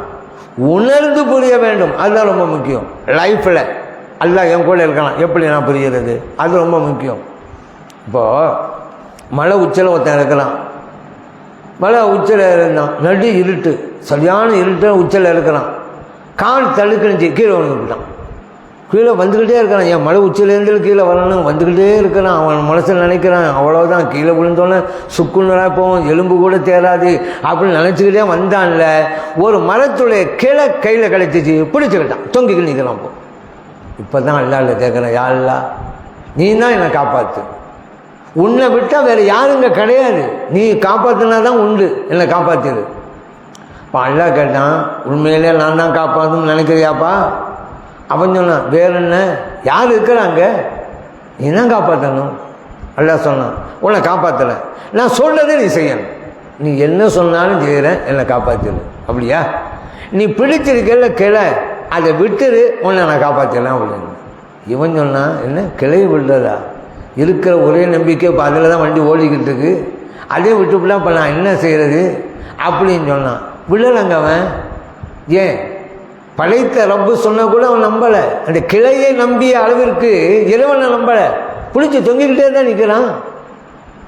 உணர்ந்து புரிய வேண்டும். அதுதான் ரொம்ப முக்கியம். லைஃப்பில் அல்லாஹ் என் கூட இருக்கலாம் எப்படி நான் புரிகிறது? அது ரொம்ப முக்கியம். இப்போது மலை உச்சியில் ஒருத்தன் இருக்கலாம், மலை உச்சியில் இருந்தான், நடு இருட்டு, சரியான இருட்டு, உச்சியில் இருக்கிறான், கால் தடுக்கிச்சு, கீழே வந்துக்கிட்டான். கீழே வந்துக்கிட்டே இருக்கிறான். என் மலை உச்சியிலேருந்து கீழே வரணும், வந்துக்கிட்டே இருக்கிறான். அவன் மனசில் நினைக்கிறான், அவ்வளோதான், கீழே விழுந்தோன்னே சுக்குநூறாக போவோம், எலும்பு கூட தேராது அப்படின்னு நினச்சிக்கிட்டே வந்தான்ல. ஒரு மரத்துடைய கிளை கையில் கிடைச்சிச்சு, பிடிச்சிக்கிட்டான், தொங்கிக்கிட்டு நிற்கிறான். இப்போ தான் அல்லாஹ்ல கேட்குறேன், யா அல்லாஹ் நீ தான் என்னை காப்பாற்று, உன்னை விட்டால் வேறு யாருங்க கிடையாது, நீ காப்பாற்றினா தான் உண்டு, என்னை காப்பாற்றிடு. இப்போ அல்லாஹ் கேட்டான், உண்மையிலே நான் தான் காப்பாற்றணும்னு நினைக்கிறியாப்பா? அவன் சொன்னான், வேற என்ன, யார் இருக்கிறாங்க, நீ தான் காப்பாற்றணும். அல்லாஹ் சொன்னான், உன்னை காப்பாற்றலை, நான் சொல்கிறதே நீ செய்யணும், நீ என்ன சொன்னாலும் செய்கிறேன், என்னை காப்பாற்றிடு. அப்படியா? நீ பிடிச்சிருக்கல கிளை, அதை விட்டுரு, உன்னை நான் காப்பாற்றலாம் அப்படின்னு. இவன் சொன்னான், என்ன கிளையை விடுறதா? இருக்கிற ஒரே நம்பிக்கை இப்போ அதில் தான் வண்டி ஓடிக்கிட்டு இருக்கு, அதே விட்டுப்புலாம் இப்போ நான் என்ன செய்கிறது அப்படின்னு சொன்னான். விடலைங்க அவன். ஏன்? படைத்த ரப்பு சொன்ன கூட அவன் நம்பலை. அந்த கிளையை நம்பிய அளவிற்கு இறைவனை நம்பலை. பிடிச்சி தொங்கிக்கிட்டே தான் நிற்கிறான்.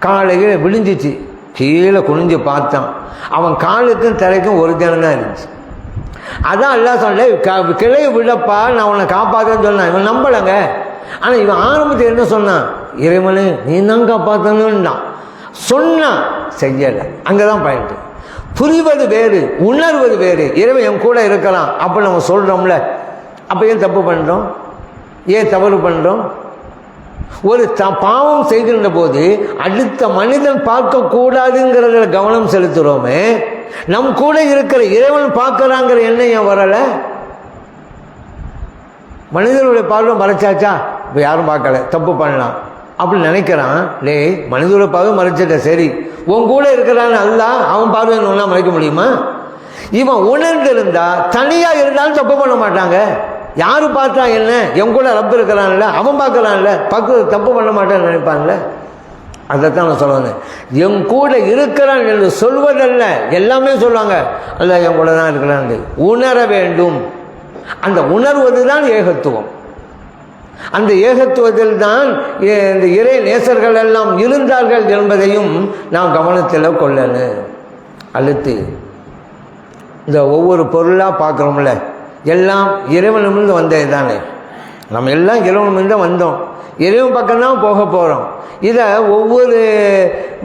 காலையில் விழிஞ்சிச்சு, கீழே குனிஞ்சு பார்த்தான், அவன் காலுக்கும் தலைக்கும் ஒரு தினம் தான் இருந்துச்சு. அதான் எல்லாம் சொல்ல, கிளையை விடப்பா, நான் உன்னை காப்பாற்றேன்னு சொன்னான். இவன் நம்பலைங்க. ஆனால் இவன் ஆரம்பத்தில் என்ன சொன்னான்? இறைவனே நீ தான் காப்பாற்றணும்னா சொன்னான், செய்யலை. அங்கே தான் பாயிண்ட்டு. புரிவது வேறு, உணர்வது வேறு. இறைவன் என் கூட இருக்கலாம் அப்போ நம்ம சொல்கிறோம்ல, அப்போ ஏன் தப்பு பண்ணுறோம், ஏன் தவறு பண்ணுறோம்? ஒரு பாவம் செய்கின்ற போது அடுத்த மனிதன் பார்க்கக்கூடாதுங்கிறதுல கவனம் செலுத்துகிறோமே, நம் கூட இருக்கிற இறைவன் பார்க்குறாங்கிற எண்ணம் ஏன் வரலை? மனிதனுடைய பார்வை மறைச்சாச்சா, இப்போ யாரும் பார்க்கல, தப்பு பண்ணலாம் அப்படின்னு நினைக்கிறான். லே, மனிதனுடைய பார்வை மறைச்சிட்ட, சரி, உன் கூட இருக்கிறான்னு அல்லாஹ் அவன் பார்வை ஒன்றா மறைக்க முடியுமா? இவன் உணர்ந்து இருந்தா, தனியாக இருந்தாலும் தப்பு பண்ண மாட்டாங்க. யாரு பார்த்தா என்ன, என் கூட ரப்பு இருக்கிறான்ல, அவன் பார்க்கறான்ல, தப்பு பண்ண மாட்டான்னு நினைப்பான்ல. அதைத்தான் நான் சொல்லுவேன். என் கூட இருக்கிறான் என்று சொல்வதல்ல, எல்லாமே சொல்லுவாங்க அல்ல என் கூட தான் இருக்கிறான். உணர வேண்டும். அந்த உணர்வது தான் ஏகத்துவம். அந்த ஏகத்துவத்தில் தான் இந்த இறை நேசர்கள் எல்லாம் இருந்தார்கள் என்பதையும் நாம் கவனத்தில் கொள்ளணும். அடுத்து இந்த ஒவ்வொரு பொருளாக பார்க்குறோம்ல, எல்லாம் இறைவனிலிருந்து வந்தது தானே. நம்ம எல்லாம் இறைவனிலிருந்து வந்தோம், இறைவன் பக்கம்தான் போக போகிறோம். இதை ஒவ்வொரு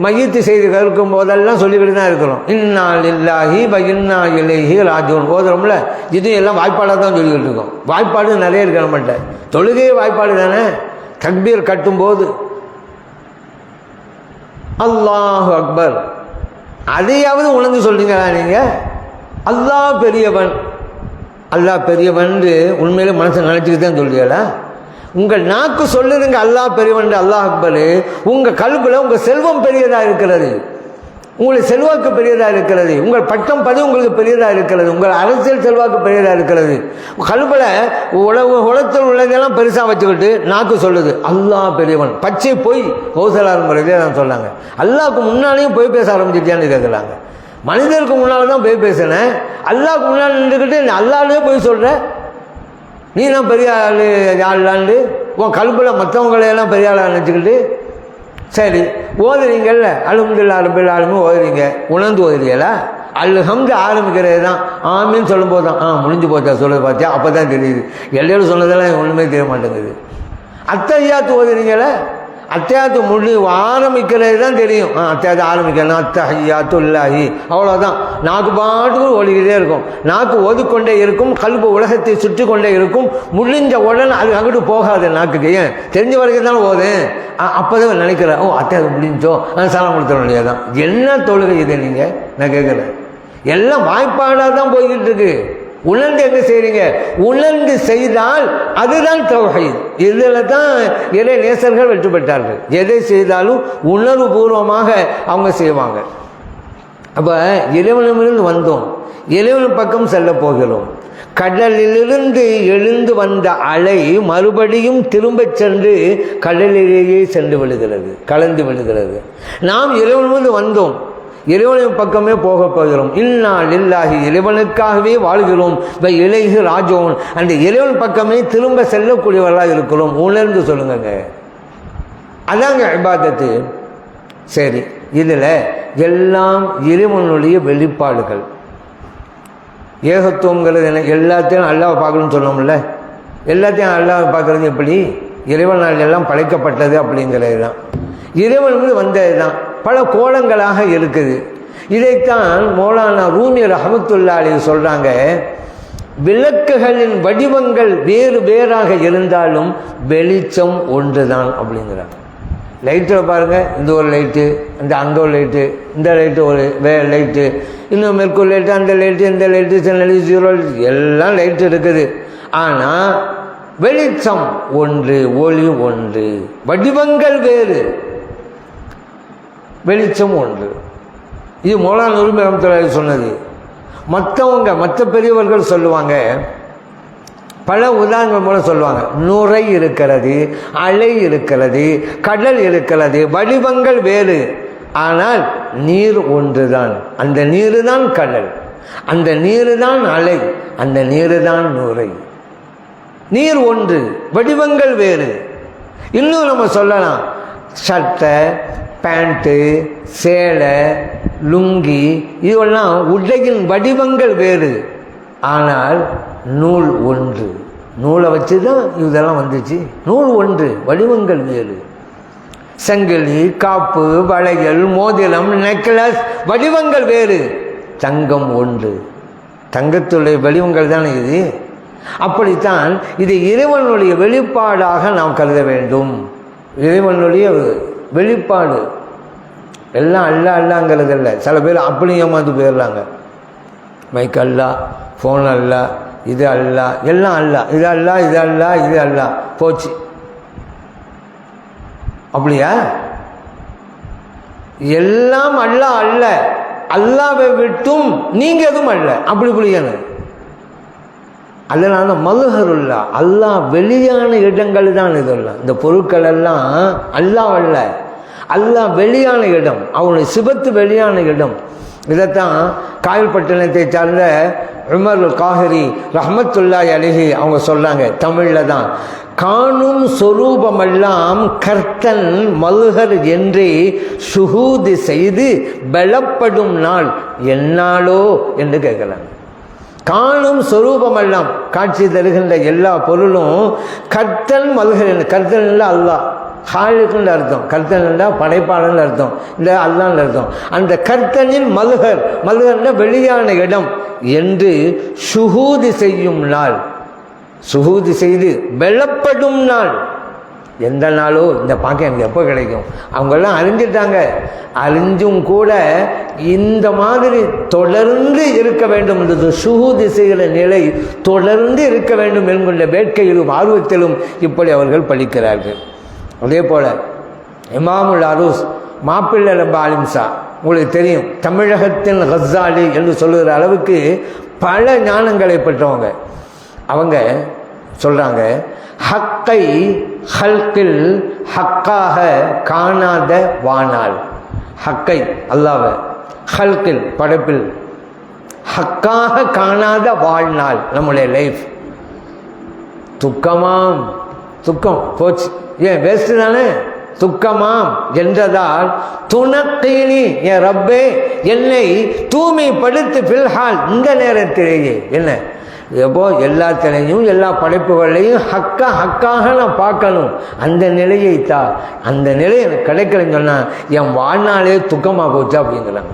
மையத்து செய்தி கற்கும் போதெல்லாம் சொல்லிக்கிட்டு தான் இருக்கிறோம். இன்னா லில்லாஹி வ இன்னா இலைஹி ராஜிஊன் ஓதுறோம்ல, இது எல்லாம் வாய்ப்பாடாக தான் சொல்லிக்கிட்டு இருக்கோம். வாய்ப்பாடு நிறைய இருக்க நம்மகிட்ட. தொழுகையே வாய்ப்பாடு தானே. தக்பீர் கட்டும்போது அல்லாஹு அக்பர், அதையாவது உணர்ந்து சொல்றீங்களா நீங்கள்? அல்லாஹ் பெரியவன், அல்லாஹ் பெரியவன் உண்மையிலே மனசை நினைச்சுக்கிட்டு தான் சொல்றீங்களா? உங்கள் நாக்கு சொல்லுதுங்க அல்லாஹ் பெரியவன், அல்லாஹ் அக்பர். உங்கள் கல்புல உங்கள் செல்வம் பெரியதாக இருக்கிறது, உங்களுடைய செல்வாக்கு பெரியதாக இருக்கிறது, உங்கள் பட்டம் பதவி உங்களுக்கு பெரியதாக இருக்கிறது, உங்கள் அரசியல் செல்வாக்கு பெரியதாக இருக்கிறது. கல்புல உலகத்தில் உள்ளதெல்லாம் பெருசாக வச்சுக்கிட்டு நாக்கு சொல்லுது அல்லாஹ் பெரியவன். பச்சை போய் கௌசலார் முறையிலே தான் சொன்னாங்க. அல்லாஹ்க்கு முன்னாலேயும் போய் பேச ஆரம்பிச்சிட்டியான்னு கேட்குறாங்க. மனிதருக்கு முன்னால் தான் போய் பேசினேன், அல்லாஹ்க்கு முன்னால் நின்றுக்கிட்டு அல்லாஹ்லேயே போய் சொல்கிற, நீ தான் பெரிய ஆள் ஆளாண்டு உன் கல்புல மற்றவங்களையெல்லாம் பெரிய ஆளாக நினச்சிக்கிட்டு. சரி, ஓதுறீங்கல்ல அல்ஹம்துலில்லாஹி ரப்பில் ஆலமீன் ஓதுறீங்க, உணர்ந்து ஓதுறீங்களா? அல்ஹம்து ஆரம்பிக்கிறது தான், ஆமீன்னு சொல்லும்போது தான் முடிஞ்சு போச்சா சொல்லுது பார்த்தியா, அப்போ தான் தெரியுது. எல்லாரும் சொன்னதெல்லாம் ஒன்றுமே தெரிய மாட்டேங்குது. அத்தஹியாத்து ஓதுறீங்களா? அத்தஹியாத்து ஆரம்பிக்கிறது தான் தெரியும். அத்தஹியாத்து ஆரம்பிக்கலாம் அத்தஹியாத்துல்லாஹி, அவ்வளோதான். நாக்கு பாட்டுக்கு ஓடிக்கிட்டே இருக்கும், நாக்கு ஓதிக்கொண்டே இருக்கும், கல்பு உலகத்தை சுற்றி கொண்டே இருக்கும். முடிஞ்ச உடனே அது அங்கிட்டு போகாது நாக்குக்கு. ஏன் தெரிஞ்ச வரைக்கும் தானே ஓதும். அப்போதான் நினைக்கிறேன், அத்தஹியாத்து முடிஞ்சோ சலாம் கொடுத்துட வேண்டியதான். என்ன தொழுகை இது நீங்கள்? நான் கேட்குறேன். எல்லாம் வாய்ப்பாடாக தான் போய்கிட்டு இருக்கு. உணர்ந்து என்ன செய்றீங்க? உணர்ந்து செய்தால் அதுதான் தௌஹீத். இதில் தான் இறை நேசர்கள் வெற்றி பெற்றார்கள். எதை செய்தாலும் உணர்வு பூர்வமாக அவங்க செய்வாங்க. அப்போ இறைவனிலிருந்து வந்தோம், இறைவன் பக்கம் செல்ல போகிறோம். கடலிலிருந்து எழுந்து வந்த அலை மறுபடியும் திரும்ப சென்று கடலிலேயே சென்று விடுகிறது, கலந்து விடுகிறது. நாம் இறைவனிலிருந்து வந்தோம், இறைவனின் பக்கமே போக போகிறோம். இன்னா லில்லாஹி, இறைவனுக்காகவே வாழ்கிறோம். இலைஹி ராஜிஊன், அந்த இறைவன் பக்கமே திரும்ப செல்லக்கூடியவர்களாக இருக்கிறோம். உணர்ந்து சொல்லுங்க, அதாங்க இபாதத்து. சரி, இதில் எல்லாம் இறைவனுடைய வெளிப்பாடுகள். ஏகத்துவங்கிறது என்ன? எல்லாத்தையும் அல்லாஹ் பார்க்கணும்னு சொன்னோம்ல, எல்லாத்தையும் அல்லாஹ் பார்க்கறது எப்படி? இறைவனால் எல்லாம் படைக்கப்பட்டது அப்படிங்கிறது தான், இறைவன் வந்தது தான். பல கோலங்களாக இருக்குது. இதைத்தான் மௌலானா ரூமி ரஹ்மத்துல்லாஹி அலைஹி சொல்கிறாங்க, விளக்குகளின் வடிவங்கள் வேறு வேறாக இருந்தாலும் வெளிச்சம் ஒன்று தான் அப்படிங்கிறாங்க. லைட்டில் பாருங்கள், இந்த ஒரு லைட்டு, இந்த அங்கே ஒரு லைட்டு, இந்த லைட்டு ஒரு லைட்டு, இன்னும் மெர்க்கூர் லைட்டு, அந்த லைட்டு, இந்த லைட்டு, சில ஜீரோ லைட்டு, எல்லாம் லைட்டு இருக்குது. ஆனால் வெளிச்சம் ஒன்று, ஒளி ஒன்று, வடிவங்கள் வேறு, வெளிச்சம் ஒன்று. இது மௌலானா ரூமி ரஹ்மத்துல்லாஹி சொன்னது. மற்ற பெரியவர்கள் சொல்லுவாங்க, பல உதாரணங்கள் மூலம் சொல்லுவாங்க. நுரை இருக்கிறது, அலை இருக்கிறது, கடல் இருக்கிறது, வடிவங்கள் வேறு, ஆனால் நீர் ஒன்று தான். அந்த நீர் தான் கடல், அந்த நீர் தான் அலை, அந்த நீர் தான் நுரை. நீர் ஒன்று, வடிவங்கள் வேறு. இன்னும் நம்ம சொல்லலாம், சட்டை, பேண்ட்டு, சேலை, லுங்கி, இதெல்லாம் உடையின் வடிவங்கள் வேறு, ஆனால் நூல் ஒன்று. நூலை வச்சு தான் இதெல்லாம் வந்துச்சு. நூல் ஒன்று, வடிவங்கள் வேறு. சங்கிலி, காப்பு, வளையல், மோதிரம், நெக்லஸ், வடிவங்கள் வேறு. தங்கம் ஒன்று, தங்கத்துடைய வடிவங்கள் தானே இது. அப்படித்தான் இது இறைவனுடைய வெளிப்பாடாக நாம் கருத வேண்டும். இறைவனுடைய வெளிப்பாடு. எல்லாம் அல்லாங்கிறது இல்லை. சில பேர் அப்படி ஏமாந்து போயிடுறாங்க. மைக் அல்லா, ஃபோன் அல்லா, இது அல்லா, எல்லாம் அல்லா, இது அல்லா, இது அல்லா, இது அல்லா, போச்சு. அப்படியா? எல்லாம் அல்லா அல்ல, அல்லாவை விட்டும் நீங்க எதுவும் அல்ல. அப்படி புரியணும். அதனால மதுஹருல்லா, அல்லாஹ் வெளியான இடங்கள் தான் இதெல்லாம். இந்த பொருட்கள் எல்லாம் அல்லாஹ் அல்ல, அல்லாஹ் வெளியான இடம், அவனுடைய சிபத்து வெளியான இடம். இதைத்தான் காயல்பட்டினத்தை சார்ந்த உமர் காஹிரி ரஹ்மத்துல்லாஹி அலைஹி அவங்க சொல்றாங்க. தமிழில் தான், காணும் சொரூபமெல்லாம் கர்த்தன் மல்ஹர் என்று சுஹூது செய்து பலப்படும் நாள் என்னாலோ என்று கேட்கலாம். காணும் சொரூபமெல்லாம், காட்சி தருகின்ற எல்லா பொருளும் கர்த்தன் மல்ஹர், கர்த்தன் இல்லை அல்லாஹ், ஹாலிக்குன்னு அர்த்தம், கர்த்தன் படைப்பாளன் அர்த்தம், இல்லை அல்லான்னு அர்த்தம். அந்த கர்த்தனின் மல்ஹர், மல்ஹர்னா வெளியான இடம் என்று சுஹூது செய்யும் நாள், சுஹூது செய்து வெல்லப்படும் நாள். எந்த நாளோ இந்த பாக்கியம் எனக்கு எப்போ கிடைக்கும்? அவங்கெல்லாம் அறிஞ்சிட்டாங்க. அறிஞ்சும் கூட இந்த மாதிரி தொடர்ந்து இருக்க வேண்டும் என்றது சுஹூது செய்கிற நிலை தொடர்ந்து இருக்க வேண்டும் என்கின்ற வேட்கையிலும் ஆர்வத்திலும் இப்படி அவர்கள் படிக்கிறார்கள். அதே போல் இமாமுல் அரூஸ் மாப்பிள்ளை ரப்ப ஆலிம்சா, உங்களுக்கு தெரியும், தமிழகத்தின் கஸ்ஸாலி என்று சொல்லுகிற அளவுக்கு பல ஞானங்களை பெற்றவங்க. அவங்க சொல்கிறாங்க, ஹக்கை ஹல்கில் ஹக்காக காணாத வானால், ஹக்கை அல்லாஹ் ஹல்கில் படைப்பில் ஹக்காக காணாத வாழ்நாள் நம்முடைய லைஃப் துக்கமாம், துக்கம் போச்சு, ஏன் வேஸ்ட் தானே, துக்கமாம் என்றதால் துணக்கீனி என் ரப்பே என்னை தூய்மைப்படுத்து பில்ஹால் இந்த நேரத்திலேயே. என்ன எப்போ எல்லாத்திலையும் எல்லா படைப்புகளையும் ஹக்காக நான் பார்க்கணும், அந்த நிலையை தான், அந்த நிலை எனக்கு கிடைக்கலன்னு சொன்னால் என் வாழ்நாளே துக்கமாக போச்சு அப்படிங்கிறாங்க.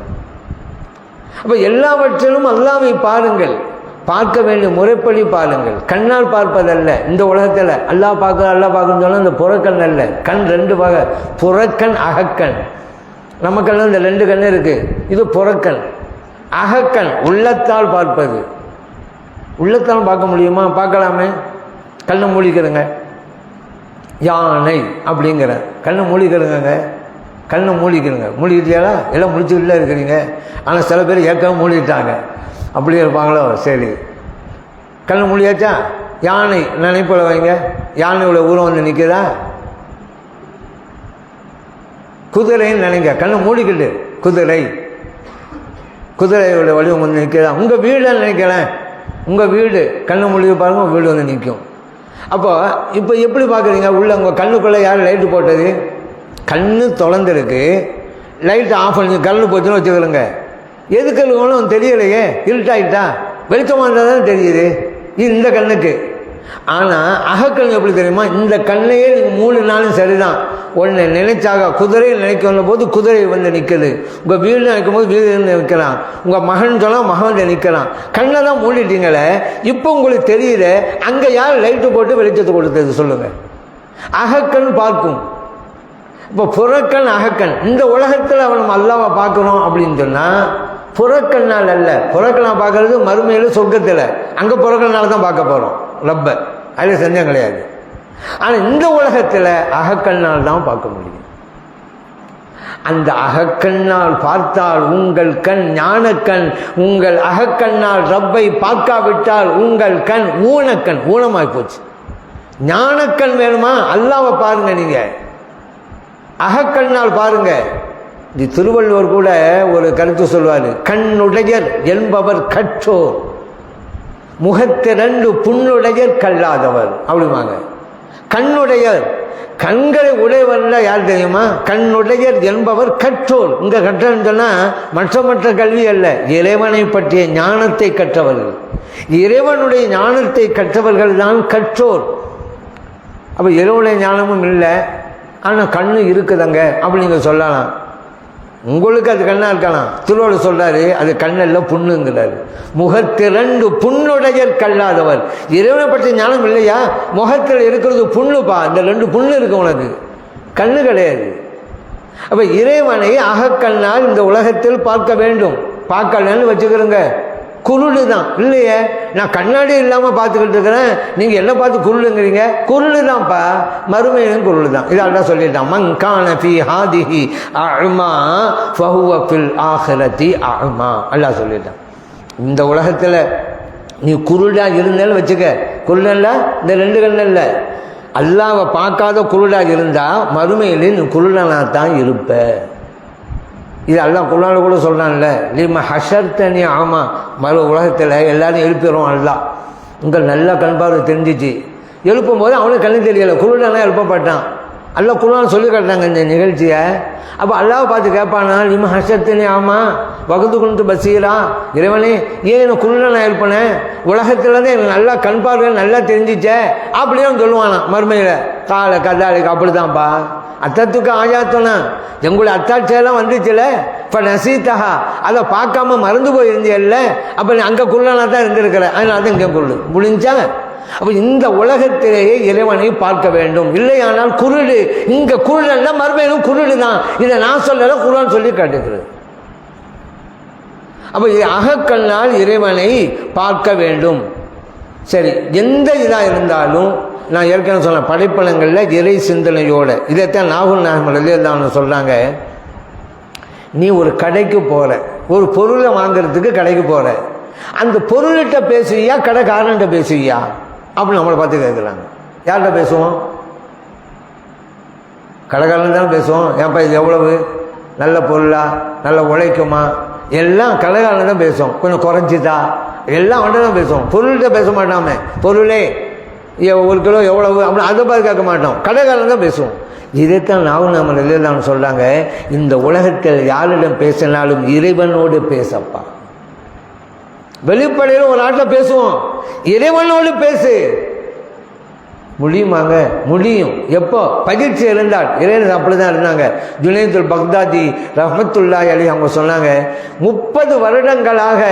அப்போ எல்லாவற்றிலும் அல்லாஹ்வை பாருங்கள், பார்க்க வேண்டிய முறைப்படி பாருங்கள். கண்ணால் பார்ப்பதல்ல இந்த உலகத்தில். அல்லாஹ் பார்க்க அல்லாஹ் பார்க்கணும்னு சொன்னால் இந்த புறக்கண் அல்ல, கண் ரெண்டு வகை, புறக்கண் அகக்கண். நமக்கெல்லாம் இந்த ரெண்டு கண் இருக்குது, இது புறக்கண். அகக்கண் உள்ளத்தால் பார்ப்பது. உள்ளத்தால் பார்க்க முடியுமா? பார்க்கலாமே. கண்ணை மூடிக்கிறங்க, யானை அப்படிங்கிற கண்ணை மூடிக்கிறங்க, கண்ணை மூடிக்கிறங்க, மூடிக்கிட்டியாலா? எல்லாம் முடிச்சுக்கிட்டு இருக்கிறீங்க. ஆனால் சில பேர் ஏற்கனவே மூடிட்டாங்க, அப்படியே இருப்பாங்களோ? சரி, கண்ணை மூடியாச்சா? யானை நினைப்பில் வைங்க, யானையோட ஊரம் வந்து நிற்குதா? குதிரைன்னு நினைங்க, கண்ணை மூடிக்கிட்டு குதிரை, குதிரையோட வடிவம் வந்து நிற்குதா? உங்கள் வீடுன்னு நினைக்கிறேன், உங்கள் வீடு கண்ணை மூடி பாருங்க, உங்கள் வீடு வந்து நிற்கும். அப்போ இப்போ எப்படி பார்க்குறீங்க? உள்ள உங்கள் கண்ணுக்குள்ளே யார் லைட்டு போட்டது? கண்ணு திறந்துருக்கு, லைட்டை ஆஃப் பண்ணி கண்ணு போச்சுன்னு வச்சுக்கிறோங்க. எதுக்கு இருக்கணும் தெரியலையே, இருட்டாயிட்டா, வெளிச்சமாக இருந்தால் தான் தெரியுது இந்த கண்ணுக்கு. ஆனால் அகக்கண் எப்படி தெரியுமா? இந்த கண்ணையே நீங்கள் 3 நாளும் சரிதான், ஒன்று நினைச்சாக குதிரையை நினைக்கிற போது குதிரை வந்து நிற்குது, உங்கள் வீடு நினைக்கும் போது வீடு நிற்கிறான், உங்கள் மகன் சொன்னால் மகன் நிற்கிறான். கண்ணை தான் மூடிட்டீங்களே, இப்போ உங்களுக்கு தெரியுது அங்கே யார் லைட்டு போட்டு வெளிச்சத்தை கொடுத்தது சொல்லுங்கள்? அகக்கண் பார்க்கும். இப்போ புறக்கண் அகக்கண். இந்த உலகத்தில் அவன் அல்லாஹ்வை பார்க்குறோம் அப்படின்னு சொன்னால் புறக்கண்ணால் அல்ல. புறக்கண்ணா பார்க்கறது மறுமையில் சொர்க்கத்தில், அங்கே புறக்கண்ணால் தான் பார்க்க போகிறோம் ரப்ப, அதில் செஞ்சம் கிடையாது. ஆனால் இந்த உலகத்தில் அகக்கண்ணால் தான் பார்க்க முடியும். அந்த அகக்கண்ணால் பார்த்தால் உங்கள் கண் ஞானக்கண், உங்கள் அகக்கண்ணால் ரப்பை பார்க்காவிட்டால் உங்கள் கண் ஊனக்கண், ஊனமாகி போச்சு. ஞானக்கண் வேணுமா? அல்லாஹ்வை பாருங்க, நீங்கள் அகக்கண்ணால் பாருங்க. இது திருவள்ளுவர் கூட ஒரு கருத்து சொல்வார், கண்ணுடையர் என்பவர் கற்றோர், முகத்திரண்டு புண்ணுடையர் கல்லாதவர் அப்படிவாங்க. கண்ணுடையர், கண்களை உடையவர்ல யார் தெரியுமா? கண்ணுடையர் என்பவர் கற்றோர். இங்கே கற்றன்னு சொன்னால் மற்ற கல்வி அல்ல, இறைவனை பற்றிய ஞானத்தை கற்றவர்கள், இறைவனுடைய ஞானத்தை கற்றவர்கள் தான் கற்றோர். அப்போ இறைவனுடைய ஞானமும் இல்லை, ஆனால் கண்ணு இருக்குதுங்க அப்படி நீங்கள் சொல்லலாம். உங்களுக்கு அது கண்ணா இருக்கலாம். திருவள்ளுவர் சொல்றாரு அது கண்ணல்ல புண்ணுங்கிறாரு. முகத்திரண்டு புண்ணுடையர் கல்லாதவர். இறைவனை பற்றி ஞானம் இல்லையா? முகத்தில் இருக்கிறது புண்ணுப்பா, இந்த 2 புண்ணு இருக்கு, உனக்கு கண்ணு கிடையாது. அப்ப இறைவனை அகக்கண்ணால் இந்த உலகத்தில் பார்க்க வேண்டும். பார்க்கலன்னு வச்சுக்கிறோங்க, குருளு தான் இல்லையே. நான் கண்ணாடி இல்லாமல் பார்த்துக்கிட்டு இருக்கிறேன், நீங்கள் என்ன பார்த்து குருளுங்கிறீங்க? குருளு தான்ப்பா, மறுமையிலும் குருளு தான். இதை அல்லா சொல்லிட்டான், மன் கான ஃபீ ஹாதிஹி அஅமா ஃபஹுவ ஃபில் ஆஹிரதி அஅமா. அல்லா சொல்லிட்டான், இந்த உலகத்தில் நீ குருடாக இருந்தேன்னு வச்சுக்க, குருடல்ல இந்த 2 கண்ணு இல்லை, அல்லாவை பார்க்காத குருடாக இருந்தால் மறுமையில் நீ குருடனாக தான் இருப்ப. இது அல்லாஹ் குர்ஆன்ல கூட சொல்கிறான்ல, லிம ஹஷர்தனி ஆமா, மறு உலகத்தில் எல்லாரும் எழுப்பிடுவோம். அல்லாஹ் உங்கள் நல்ல கண்பார்வை தெரிஞ்சிச்சு. எழுப்பும் போது அவனுக்கு கண்ணு தெரியலை, குருடனா எழுப்பப்பட்டான். அல்லாஹ் குர்ஆன் சொல்லி காட்டுறாங்க இந்த நிகழ்ச்சியை. அப்போ அல்லாஹ் பார்த்து கேட்பானா, லிம ஹஷர்தனி ஆமா வகுத்து கொண்டு பசீரா, இறைவனே ஏன் என்ன குருடனா எழுப்பினேன், உலகத்தில் தான் எனக்கு நல்லா கண் பார்வை நல்லா தெரிஞ்சிச்சே அப்படியே சொல்லுவானா மறுமையில். கால கதாளிக்கு அப்படிதான்ப்பா, அத்தத்துக்கு ஆஜாத்தோனா எங்களுடைய அத்தாட்சியெல்லாம் வந்துச்சுல, இப்போ நசீத்தகா அதை பார்க்காம மறந்து போயிருந்தியல்ல, அப்போ நீ அங்கே குருடனாக தான் இருந்திருக்கிற, அதனால தான் இங்கே குருடு முடிஞ்சா. அப்போ இந்த உலகத்திலேயே இறைவனை பார்க்க வேண்டும், இல்லையானால் குருடு. இங்கே குருடன்னா மறுமையிலும் குருடு தான். இதை நான் சொல்லலை, குர்ஆன் சொல்லி காட்டுகிறது. அப்போ அகக்கண்ணால் இறைவனை பார்க்க வேண்டும். சரி, எந்த இதாக இருந்தாலும் நான் ஏற்கனவே சொன்னேன், படைப்பலங்களில் இறை சிந்தனையோடு. இதைத்தான் நாகூர் நாயகம் ரலியல்லாஹு சொல்கிறாங்க, நீ ஒரு கடைக்கு போகிற, ஒரு பொருளை வாங்கிறதுக்கு கடைக்கு போகிற, அந்த பொருள்கிட்ட பேசுவியா கடைக்காரன்ட்ட பேசுவியா அப்படின்னு நம்மளை பார்த்து கேட்குறாங்க. யார்கிட்ட பேசுவோம்? கடைக்காரன் தான் பேசுவோம். ஏன்ப்பா இது எவ்வளவு, நல்ல பொருளா, நல்ல உழைக்குமா, எல்லாம் கடைக்காரன் தான் பேசுவோம். கொஞ்சம் குறைஞ்சிதா, எல்லாம் அவன்கிட்ட தான் பேசுவோம். பொருள்கிட்ட பேச மாட்டாமே, பொருளே 1 கிலோ எவ்வளவு அப்படின்னு அதை பார்த்து கேட்க மாட்டோம், கடைக்காரன் தான் பேசுவோம். இதைத்தான் நாகூர் ரலியல்லாஹு சொல்கிறாங்க, இந்த உலகத்தில் யாரிடம் பேசினாலும் இறைவனோடு பேசப்பா. வெளிப்படையில் ஒரு நாட்டில் பேசுவோம், இறைவனோடு பேசு. முடியுமாங்க? முடியும். எப்போ? பயிற்சி இருந்தால். இறைவன் அப்படி தான் இருந்தாங்க. ஜுனைதுல் பக்தாதி ரஹ்மத்துல்லாஹி அலைஹி அவங்க சொன்னாங்க, 30 வருடங்களாக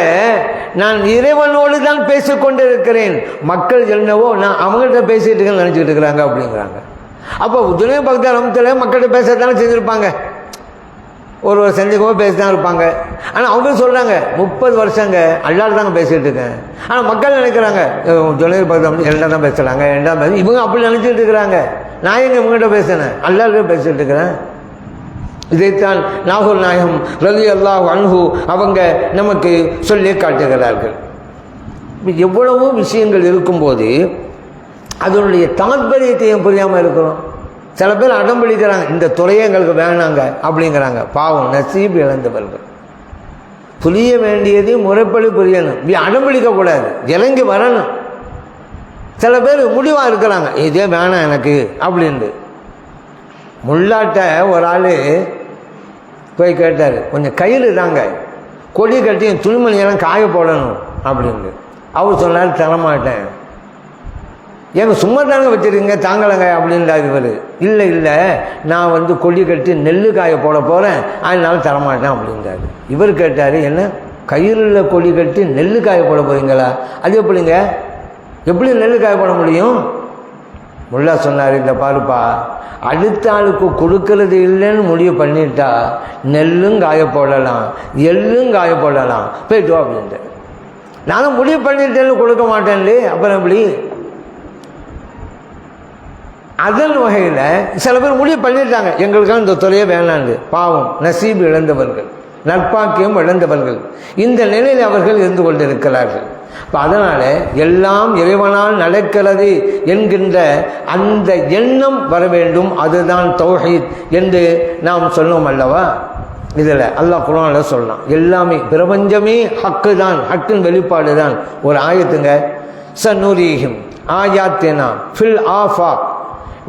நான் இறைவனோடு தான் பேசிக்கொண்டிருக்கிறேன். மக்கள் என்னவோ நான் அவங்கள்ட்ட பேசிட்டு இருக்கேன்னு நினச்சிக்கிட்டு இருக்கிறாங்க அப்படிங்கிறாங்க. அப்போ ஜுனைதுல் பக்தாதி ரஹ்மத்துல்லாஹி மக்கள்கிட்ட பேசத்தானே செஞ்சுருப்பாங்க, ஒரு செஞ்சுக்கோ பேசி தான் இருப்பாங்க. ஆனால் அவங்க சொல்கிறாங்க 30 வருஷங்க அல்லாஹ் தாங்க பேசிகிட்டு இருக்கேன். ஆனால் மக்கள் நினைக்கிறாங்க ஜுனைதுல் பக்தாதி எல்லாம் தான் பேசுகிறாங்க, எல்லாம் பேச, இவங்க அப்படி நினச்சிட்டு இருக்கிறாங்க. நான் எங்கே இவங்ககிட்ட பேசினேன், அல்லாஹ் பேசிகிட்டு இருக்கிறேன். இதைத்தான் நாகூர் நாயகம் ரலியல்லாஹு அன்ஹு அவங்க நமக்கு சொல்லி காட்டுகிறார்கள். எவ்வளவோ விஷயங்கள் இருக்கும்போது அதனுடைய தாத்பரியத்தையும் புரியாமல் இருக்கிறோம். சில பேர் அடம் பிடிக்கிறாங்க, இந்த துறையே எங்களுக்கு வேணாங்க அப்படிங்கிறாங்க. பாவம், நசீப் இழந்தவர்கள். புரிய வேண்டியது முறைப்படி புரியணும், அடம் பிடிக்கக்கூடாது, இறங்கி வரணும். சில பேர் முடிவாக இருக்கிறாங்க, இதே வேணாம் எனக்கு அப்படின்ட்டு. முள்ளாட்ட ஒரு ஆள் போய் கேட்டார், கொஞ்சம் கயிறு தாங்க, கொடி கட்டி துணிமணியெல்லாம் காய போடணும் அப்படின்னு. அவர் சொன்னார், தரமாட்டேன். ஏங்க சும்மா தாங்க வச்சுருக்கீங்க, தாங்கலைங்க அப்படின்றார் இவர். இல்லை இல்லை, நான் கொடி கட்டி நெல் காய போட போகிறேன், அதனால தரமாட்டேன் அப்படின்றாரு. இவர் கேட்டார், என்ன கயிறில் கொடி கட்டி நெல் காய போட போகிறீங்களா? அது எப்படிங்க, எப்படி நெல் காய போட முடியும்? முல்லா சொன்னார், இந்த பாருப்பா, அடுத்த ஆளுக்கு கொடுக்கறது இல்லைன்னு முடிவு பண்ணிட்டா நெல்லும் காய போடலாம், எள்ளும் காய போடலாம், போய்ட்டு அப்படின்ட்டு. நானும் முடிவு பண்ணிட்டேன்னு கொடுக்க மாட்டேன்லே, அப்புறம் எப்படி? அதன் வகையில் சில பேர் முடிவு பண்ணிட்டாங்க, எங்களுக்காக இந்த துறையே வேணாண்டு. பாவம், நசீப் இழந்தவர்கள், நற்பாக்கியம் இழந்தவர்கள். இந்த நிலையில் அவர்கள் இருந்து கொண்டிருக்கிறார்கள். இப்போ அதனால் எல்லாம் இறைவனால் நடக்கிறது என்கின்ற அந்த எண்ணம் வர வேண்டும். அதுதான் தௌஹீத் என்று நாம் சொன்னோம் அல்லவா? இதில் அல்லாஹ் குர்ஆனில் சொல்லலாம், எல்லாமே பிரபஞ்சமே ஹக்கு தான், ஹக்கின் வெளிப்பாடு தான். ஒரு ஆயத்துங்க, சநுரீஹிம் ஆயாத்தினா ஃபில் ஆஃபாக்,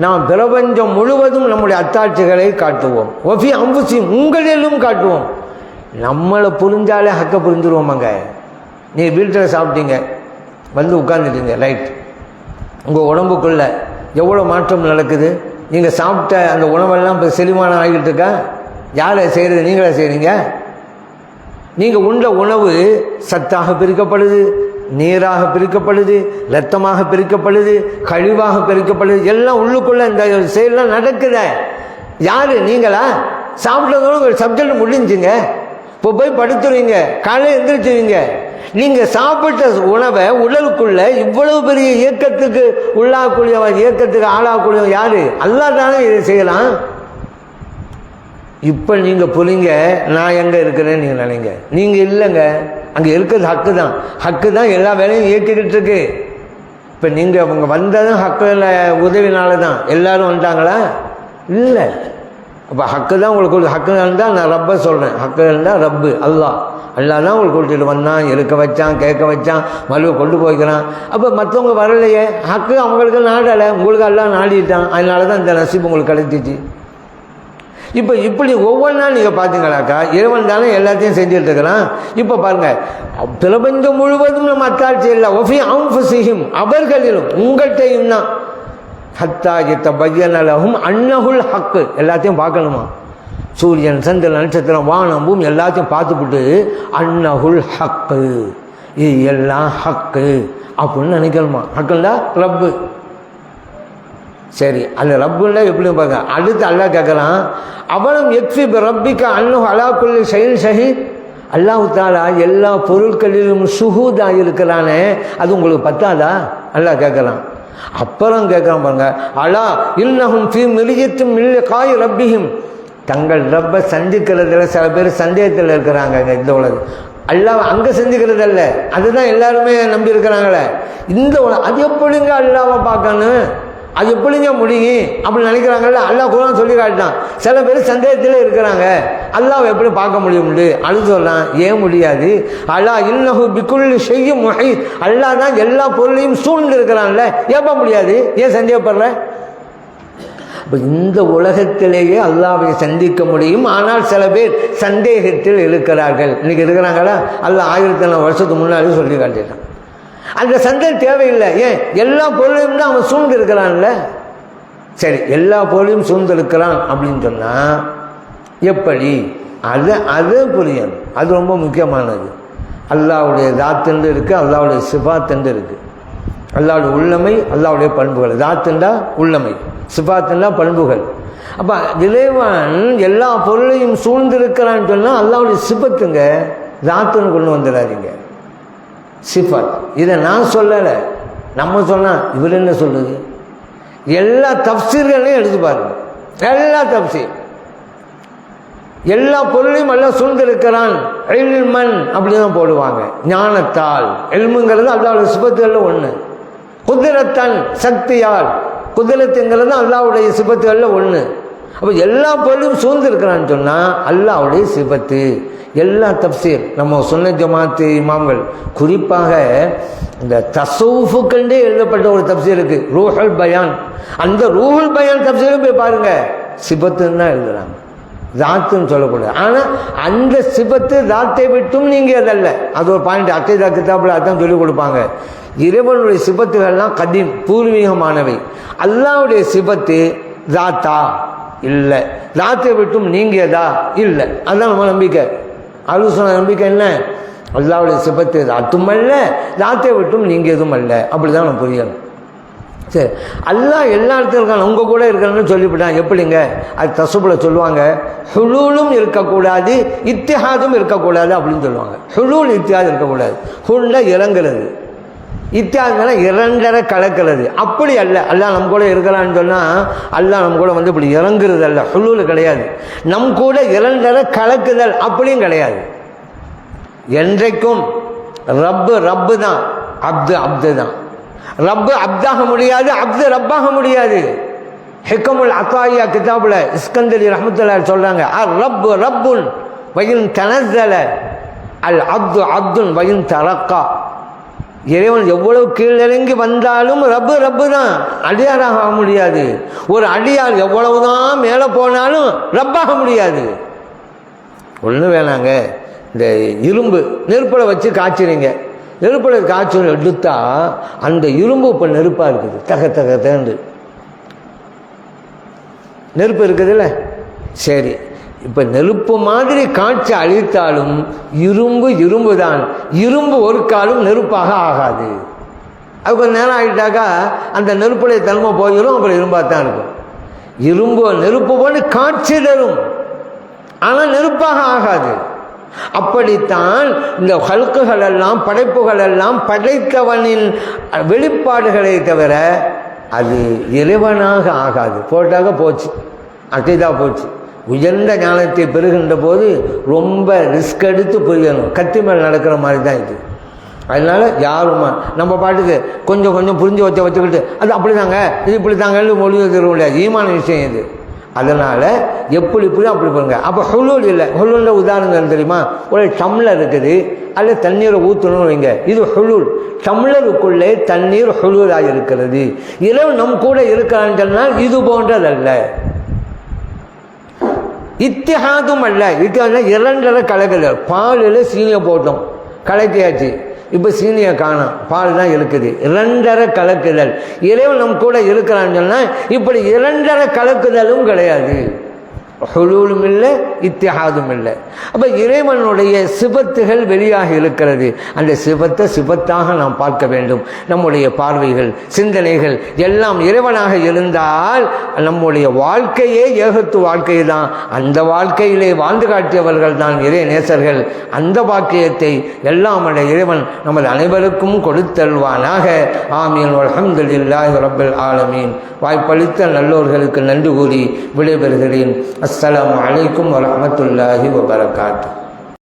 நாம் பிரபஞ்சம் முழுவதும் நம்முடைய அத்தாட்சிகளை காட்டுவோம். ஒஃபி அம்புசியும், உங்களிலும் காட்டுவோம். நம்மளை புரிஞ்சாலே ஹக்கை புரிஞ்சுருவோமாங்க. நீங்கள் வீட்டில் சாப்பிட்டீங்க, உட்காந்துட்டீங்க, ரைட், உங்கள் உடம்புக்குள்ளே எவ்வளோ மாற்றம் நடக்குது. நீங்கள் சாப்பிட்ட அந்த உணவெல்லாம் இப்போ செரிமானம் ஆகிட்டு இருக்கா? யாரை செய்கிறது? நீங்களே செய்கிறீங்க. நீங்கள் உண்ட உணவு சத்தாக பிரிக்கப்படுது, நீராக பிரிக்கப்படுது, இரத்தமாக பிரிக்கப்படுது, கழிவாக பிரிக்கப்படுது, எல்லாம் உள்ளுக்குள்ளே இந்த செயலாம் நடக்குத. யார்? நீங்களா? சாப்பிட்டதோட உங்கள் சப்ஜெக்ட் முடிஞ்சுங்க. இப்போ போய் படுத்துருவீங்க, காலையில் எழுந்திரிச்சுவீங்க. நீங்கள் சாப்பிட்ட உணவை உடலுக்குள்ள இவ்வளவு பெரிய இயக்கத்துக்கு உள்ளாகக்கூடிய, இயக்கத்துக்கு ஆளாகக்கூடிய யார்? அல்லாஹ் தானே இதை செய்யலாம். இப்போ நீங்கள் புரிங்க, நான் எங்கே இருக்கிறேன்னு நீங்கள் நினைங்க. நீங்கள் இல்லைங்க, அங்கே இருக்கிறது ஹக்கு தான். ஹக்கு தான் எல்லா வேலையும் இயக்கிக்கிட்டு இருக்கு. இப்போ நீங்கள் அவங்க வந்ததும் ஹக்கில் உதவினால தான் எல்லாரும் வந்துட்டாங்களா? இல்லை. அப்போ ஹக்கு தான் உங்களுக்கு ஹக்கு இருந்தால் நான் ரப்பை சொல்கிறேன். ஹக்கு இருந்தால் ரப்பு அல்லாஹ் தான் உங்களுக்கு கூட்டிகிட்டு வந்தான், இருக்க வச்சான், கேட்க வச்சான், மலுவை கொண்டு போய்க்கிறான். அப்போ மற்றவங்க வரலையே, ஹக்கு அவங்களுக்கு நாடலை, உங்களுக்கு எல்லாம் நாடிட்டான். அதனால தான் இந்த நசீப் உங்களுக்கு கிடைச்சிச்சு. இப்போ இப்படி ஒவ்வொன்றா நீங்கள் பார்த்தீங்களாக்கா இறைவன் தானே எல்லாத்தையும் செஞ்சுட்டு இருக்கிறான். இப்போ பாருங்கள், பிரபஞ்சம் முழுவதும் நம்ம அத்தாட்சி இல்லை, ஒஃபி அன்ஃபுஸிஹிம் அவர்களிலும் உங்கள்கிட்டையும் தான் ஹத்தா யத்தபய்யன லஹும் அன்னஹுல் ஹக்கு எல்லாத்தையும் பார்க்கணுமா? சூரியன், சந்திரன், நட்சத்திரம், வானம், பூமி எல்லாத்தையும் பார்த்துவிட்டு அன்னஹுல் ஹக்கு இது எல்லாம் ஹக்கு அப்படின்னு நினைக்கணுமா? ஹக்குண்டா ரப்பு. சரி, அந்த ரப்புண்டா எப்படின்னு பாருங்க. அடுத்து அல்லாஹ் கேட்குறான், அவனும் எக்ஃபி ரப்பிக்க அன்னஹு அலா குல்லி ஷைஇன் ஷஹீத். அல்லாஹ் தஆலா எல்லா பொருட்களிலும் ஷுஹூதாக இருக்கிறானே, அது உங்களுக்கு பத்தாதா? அல்லாஹ் கேட்குறான். அப்புறம் கேட்குறான் பாருங்க, அலா இன்னஹும் ஃபீ மிர்யத்தின் மின் லிகாஇ ரப்பிஹிம். தங்கள் ரப்பை சந்திக்கிறதுல சில பேர் சந்தேகத்தில் இருக்கிறாங்க. இந்த உலகம் அல்லாஹ் அங்கே சந்திக்கிறது அல்ல, அதுதான் எல்லாருமே நம்பி இருக்கிறாங்களே. இந்த உலகம் அது எப்படிங்க அல்லாவை பார்க்கணும், அது எப்படிங்க முடியும் அப்படின்னு நினைக்கிறாங்கல்ல. அல்லாஹ் குர்ஆன் சொல்லி காட்டான். சில பேர் சந்தேகத்தில் இருக்கிறாங்க, அல்லாஹ் எப்படி பார்க்க முடியும்? அது சொல்லலாம், ஏன் முடியாது? அல்லாஹ் இன்னஹு பிகுல்லி ஷைஇன் முஹீத். அல்லாஹ் தான் எல்லா பொருளையும் சூழ்ந்து இருக்கிறான்ல, ஏப்ப முடியாது? ஏன் சந்தேகப்படுற? இப்போ இந்த உலகத்திலேயே அல்லாஹ்வை சந்திக்க முடியும், ஆனால் சில பேர் சந்தேகத்தில் இருக்கிறார்கள். இன்னைக்கு இருக்கிறாங்களா? அல்லாஹ் 1000 வருஷத்துக்கு முன்னாடி சொல்லி காட்டிட்டான். அந்த சந்தேகம் தேவையில்லை. ஏன்? எல்லா பொருளையும் தான் அவன் சூழ்ந்து இருக்கிறான்ல. சரி, எல்லா பொருளையும் சூழ்ந்து இருக்கிறான் அப்படின்னு சொன்னால் எப்படி? அது புரியும். அது ரொம்ப முக்கியமானது. அல்லாஹ்வுடைய தாத்துண்டு இருக்குது, அல்லாஹ்வுடைய சிஃபாத்துண்டு இருக்குது. அல்லாஹ்வுடைய உள்ளமை, அல்லாஹ்வுடைய பண்புகள். தாத்துண்டா உள்ளமை, சிஃபாத்துண்டா பண்புகள். அப்போ இறைவன் எல்லா பொருளையும் சூழ்ந்திருக்கிறான்னு சொன்னால் அல்லாஹ்வுடைய சிஃபத்துங்க, தாத்துன்னு கொண்டு வந்துடாதீங்க. சிஃபத் இதை நான் சொல்லலை, நம்ம சொன்னால் இவர் என்ன சொல்லுது? எல்லா தப்சீர்களையும் எடுத்து பாருங்க. எல்லா தப்சீர், எல்லா பொருளையும் எல்லாம் சூழ்ந்திருக்கிறான். இல்மன் அப்படி தான் போடுவாங்க, ஞானத்தால். இல்முங்கிறது அல்லாஹ்வுடைய சிஃபத்துகளில் ஒன்று. குதிரத்தன் சக்தியால், குதிரத்துங்கிறது அல்லாஹ்வுடைய சிஃபத்துகளில் ஒன்று. அப்போ எல்லா பொருளையும் சூழ்ந்திருக்கிறான்னு சொன்னால் அல்லாஹ்வுடைய சிஃபத்து. எல்லா தப்சீர் நம்ம சுன்ன ஜமாத்து இமாம்கள், குறிப்பாக இந்த தஸவுஃபுக்கண்டே எழுதப்பட்ட ஒரு தப்சீர் இருக்குது, ரூஹுல் பயான். அந்த ரூஹுல் பயான் தப்சீரும் போய் பாருங்க, சிபத்துன்னு தான் எழுதுறாங்க, தாத்துன்னு சொல்லக்கூடாது. ஆனால் அந்த சிபத்து தாத்தை விட்டும் நீங்கள் அதல்ல. அது ஒரு பாயிண்ட் அக்கைதா கிதாபில் அதான் சொல்லிக் கொடுப்பாங்க. இறைவனுடைய சிபத்துகள்லாம் கதீம், பூர்வீகமானவை. அல்லாஹ்வுடைய சிபத்து தாத்தா இல்லை, தாத்தை விட்டும் நீங்கியதா இல்லை. அதுதான் நம்ம நம்பிக்கை. ஆலோசனை நம்பிக்கை என்ன? அல்லாஹ்வுடைய சிபத்து தாத்தும் அல்ல, தாத்தை விட்டும் நீங்கியதும் அல்ல. அப்படி தான் நம்ம புரியணும். சரி, அல்லாஹ் எல்லா இடத்துல இருக்கான், உங்கள் கூட இருக்கான்னு சொல்லிவிட்டான். எப்படிங்க? அது தசுபில் சொல்லுவாங்க, ஹுலூலும் இருக்கக்கூடாது, இத்திஹாதும் இருக்கக்கூடாது அப்படின்னு சொல்லுவாங்க. ஹுலூல் இத்திஹாது இருக்கக்கூடாது. ஹுல்ல இறங்குறது, இத்தியாதுனா இரண்டரை கலக்கிறது. அப்படி அல்ல. அல்லாஹ் நம்ம கூட இருக்கிறான்னு சொன்னால் அல்லாஹ் நம்ம கூட வந்து இப்படி இறங்குறது அல்ல, ஹுலூல் கிடையாது. நம் கூட இரண்டரை கலக்குதல் அப்படியும் கிடையாது. என்றைக்கும் ரப்பு தான், அப்து தான். ரப்பு அப்தாக முடியாது, அப்து ரப்பாக முடியாது. ஹிக்கமுல் அத்தாயியா கிதாபுல இஸ்கந்தரி ரஹ்மத்துல்லாஹி சொல்றாங்க, ரப்பு ரப்புன் வயின் தனஸ்ஸல அல் அப்து அப்துன் வயின் தரக்கா. இறைவன் எவ்வளவு கீழிறங்கி வந்தாலும் ரப்பு தான், அடியாராக ஆக முடியாது. ஒரு அடியார் எவ்வளவுதான் மேலே போனாலும் ரப்பாக முடியாது. ஒன்று வேணாங்க, இந்த இரும்பு நெருப்பில் வச்சு காய்ச்சிறீங்க, நெருப்பில் காய்ச்சி எடுத்தா அந்த இரும்பு இப்போ நெருப்பாக இருக்குது, தக தேர்ந்து நெருப்பு இருக்குதுல்ல. சரி, இப்போ நெருப்பு மாதிரி காய்ச்சி அழித்தாலும் இரும்பு தான். இரும்பு ஒரு காலும் நெருப்பாக ஆகாது. அது கொஞ்சம் நேரம் ஆகிட்டாக்கா அந்த நெருப்புடைய தன்மை போயிடும், அப்புறம் இரும்பாக தான் இருக்கும். நெருப்பு போட்டு காட்சி தரும், ஆனால் நெருப்பாக ஆகாது. அப்படித்தான் இந்த ஹல்குகள் எல்லாம், படைப்புகள் எல்லாம் படைத்தவனின் வெளிப்பாடுகளை தவிர அது இறைவனாக ஆகாது. போட்டாக போச்சு, அக்கைதா போச்சு. உயர்ந்த ஞானத்தை பெறுகின்ற போது ரொம்ப ரிஸ்க் எடுத்து புரியணும். கத்தி மேல் நடக்கிற மாதிரி தான் இது. அதனால யாரும் நம்ம பாட்டுக்கு கொஞ்சம் கொஞ்சம் புரிஞ்சு வச்சுக்கிட்டு அது அப்படி தாங்க இது இப்படி தாங்கன்னு மொழி தர முடியாது. ஈமான விஷயம் இது. அதனால் எப்படி அப்படி பண்ணுங்க. அப்போ ஹுலூல் இல்லை. ஹுலூலில் உதாரணம் தெரியுமா? ஒரு டம்ளர் இருக்குது, அதில் தண்ணீரை ஊற்றணும்னு வைங்க, இது ஹுலூல். டம்ளருக்குள்ளே தண்ணீர் ஹுலூலாக இருக்கிறது. இறைவன் நம் கூட இருக்கிறான்னு சொன்னால் இது போன்றதல்ல. இத்திஹாதும் அல்ல. இது இரண்டரை கலக்குதல். பாலில் சீனியை போட்டோம், கலக்கியாச்சு, இப்போ சீனியை காணும், பால் தான் இருக்குது. இரண்டரை கலக்குதல். இறைவன் நம் கூட இருக்கிறான்னு சொன்னால் இப்படி இரண்டரை கலக்குதலும் கிடையாது. ஹுலூலும் இல்லை, இத்திஹாதும் இல்லை. அப்போ இறைவனுடைய சிபத்துகள் வெளியாக இருக்கிறது. அந்த சிபத்தை சிபத்தாக நாம் பார்க்க வேண்டும். நம்முடைய பார்வைகள், சிந்தனைகள் எல்லாம் இறைவனாக இருந்தால் நம்முடைய வாழ்க்கையே ஏகத்து வாழ்க்கை தான். அந்த வாழ்க்கையிலே வாழ்ந்து காட்டியவர்கள் தான் இறை நேசர்கள். அந்த பாக்கியத்தை எல்லாம் இறைவன் நமது அனைவருக்கும் கொடுத்தல்வானாக. ஆமீன். அல்ஹம்துலில்லாஹி ரப்பில் ஆலமீன். வாய்ப்பளித்த நல்லோர்களுக்கு நன்றி கூறி விடைபெறுகிறேன். அஸ்ஸலாமு அலைக்கும் வரஹ்மத்துல்லாஹி வபரகாத்துஹு.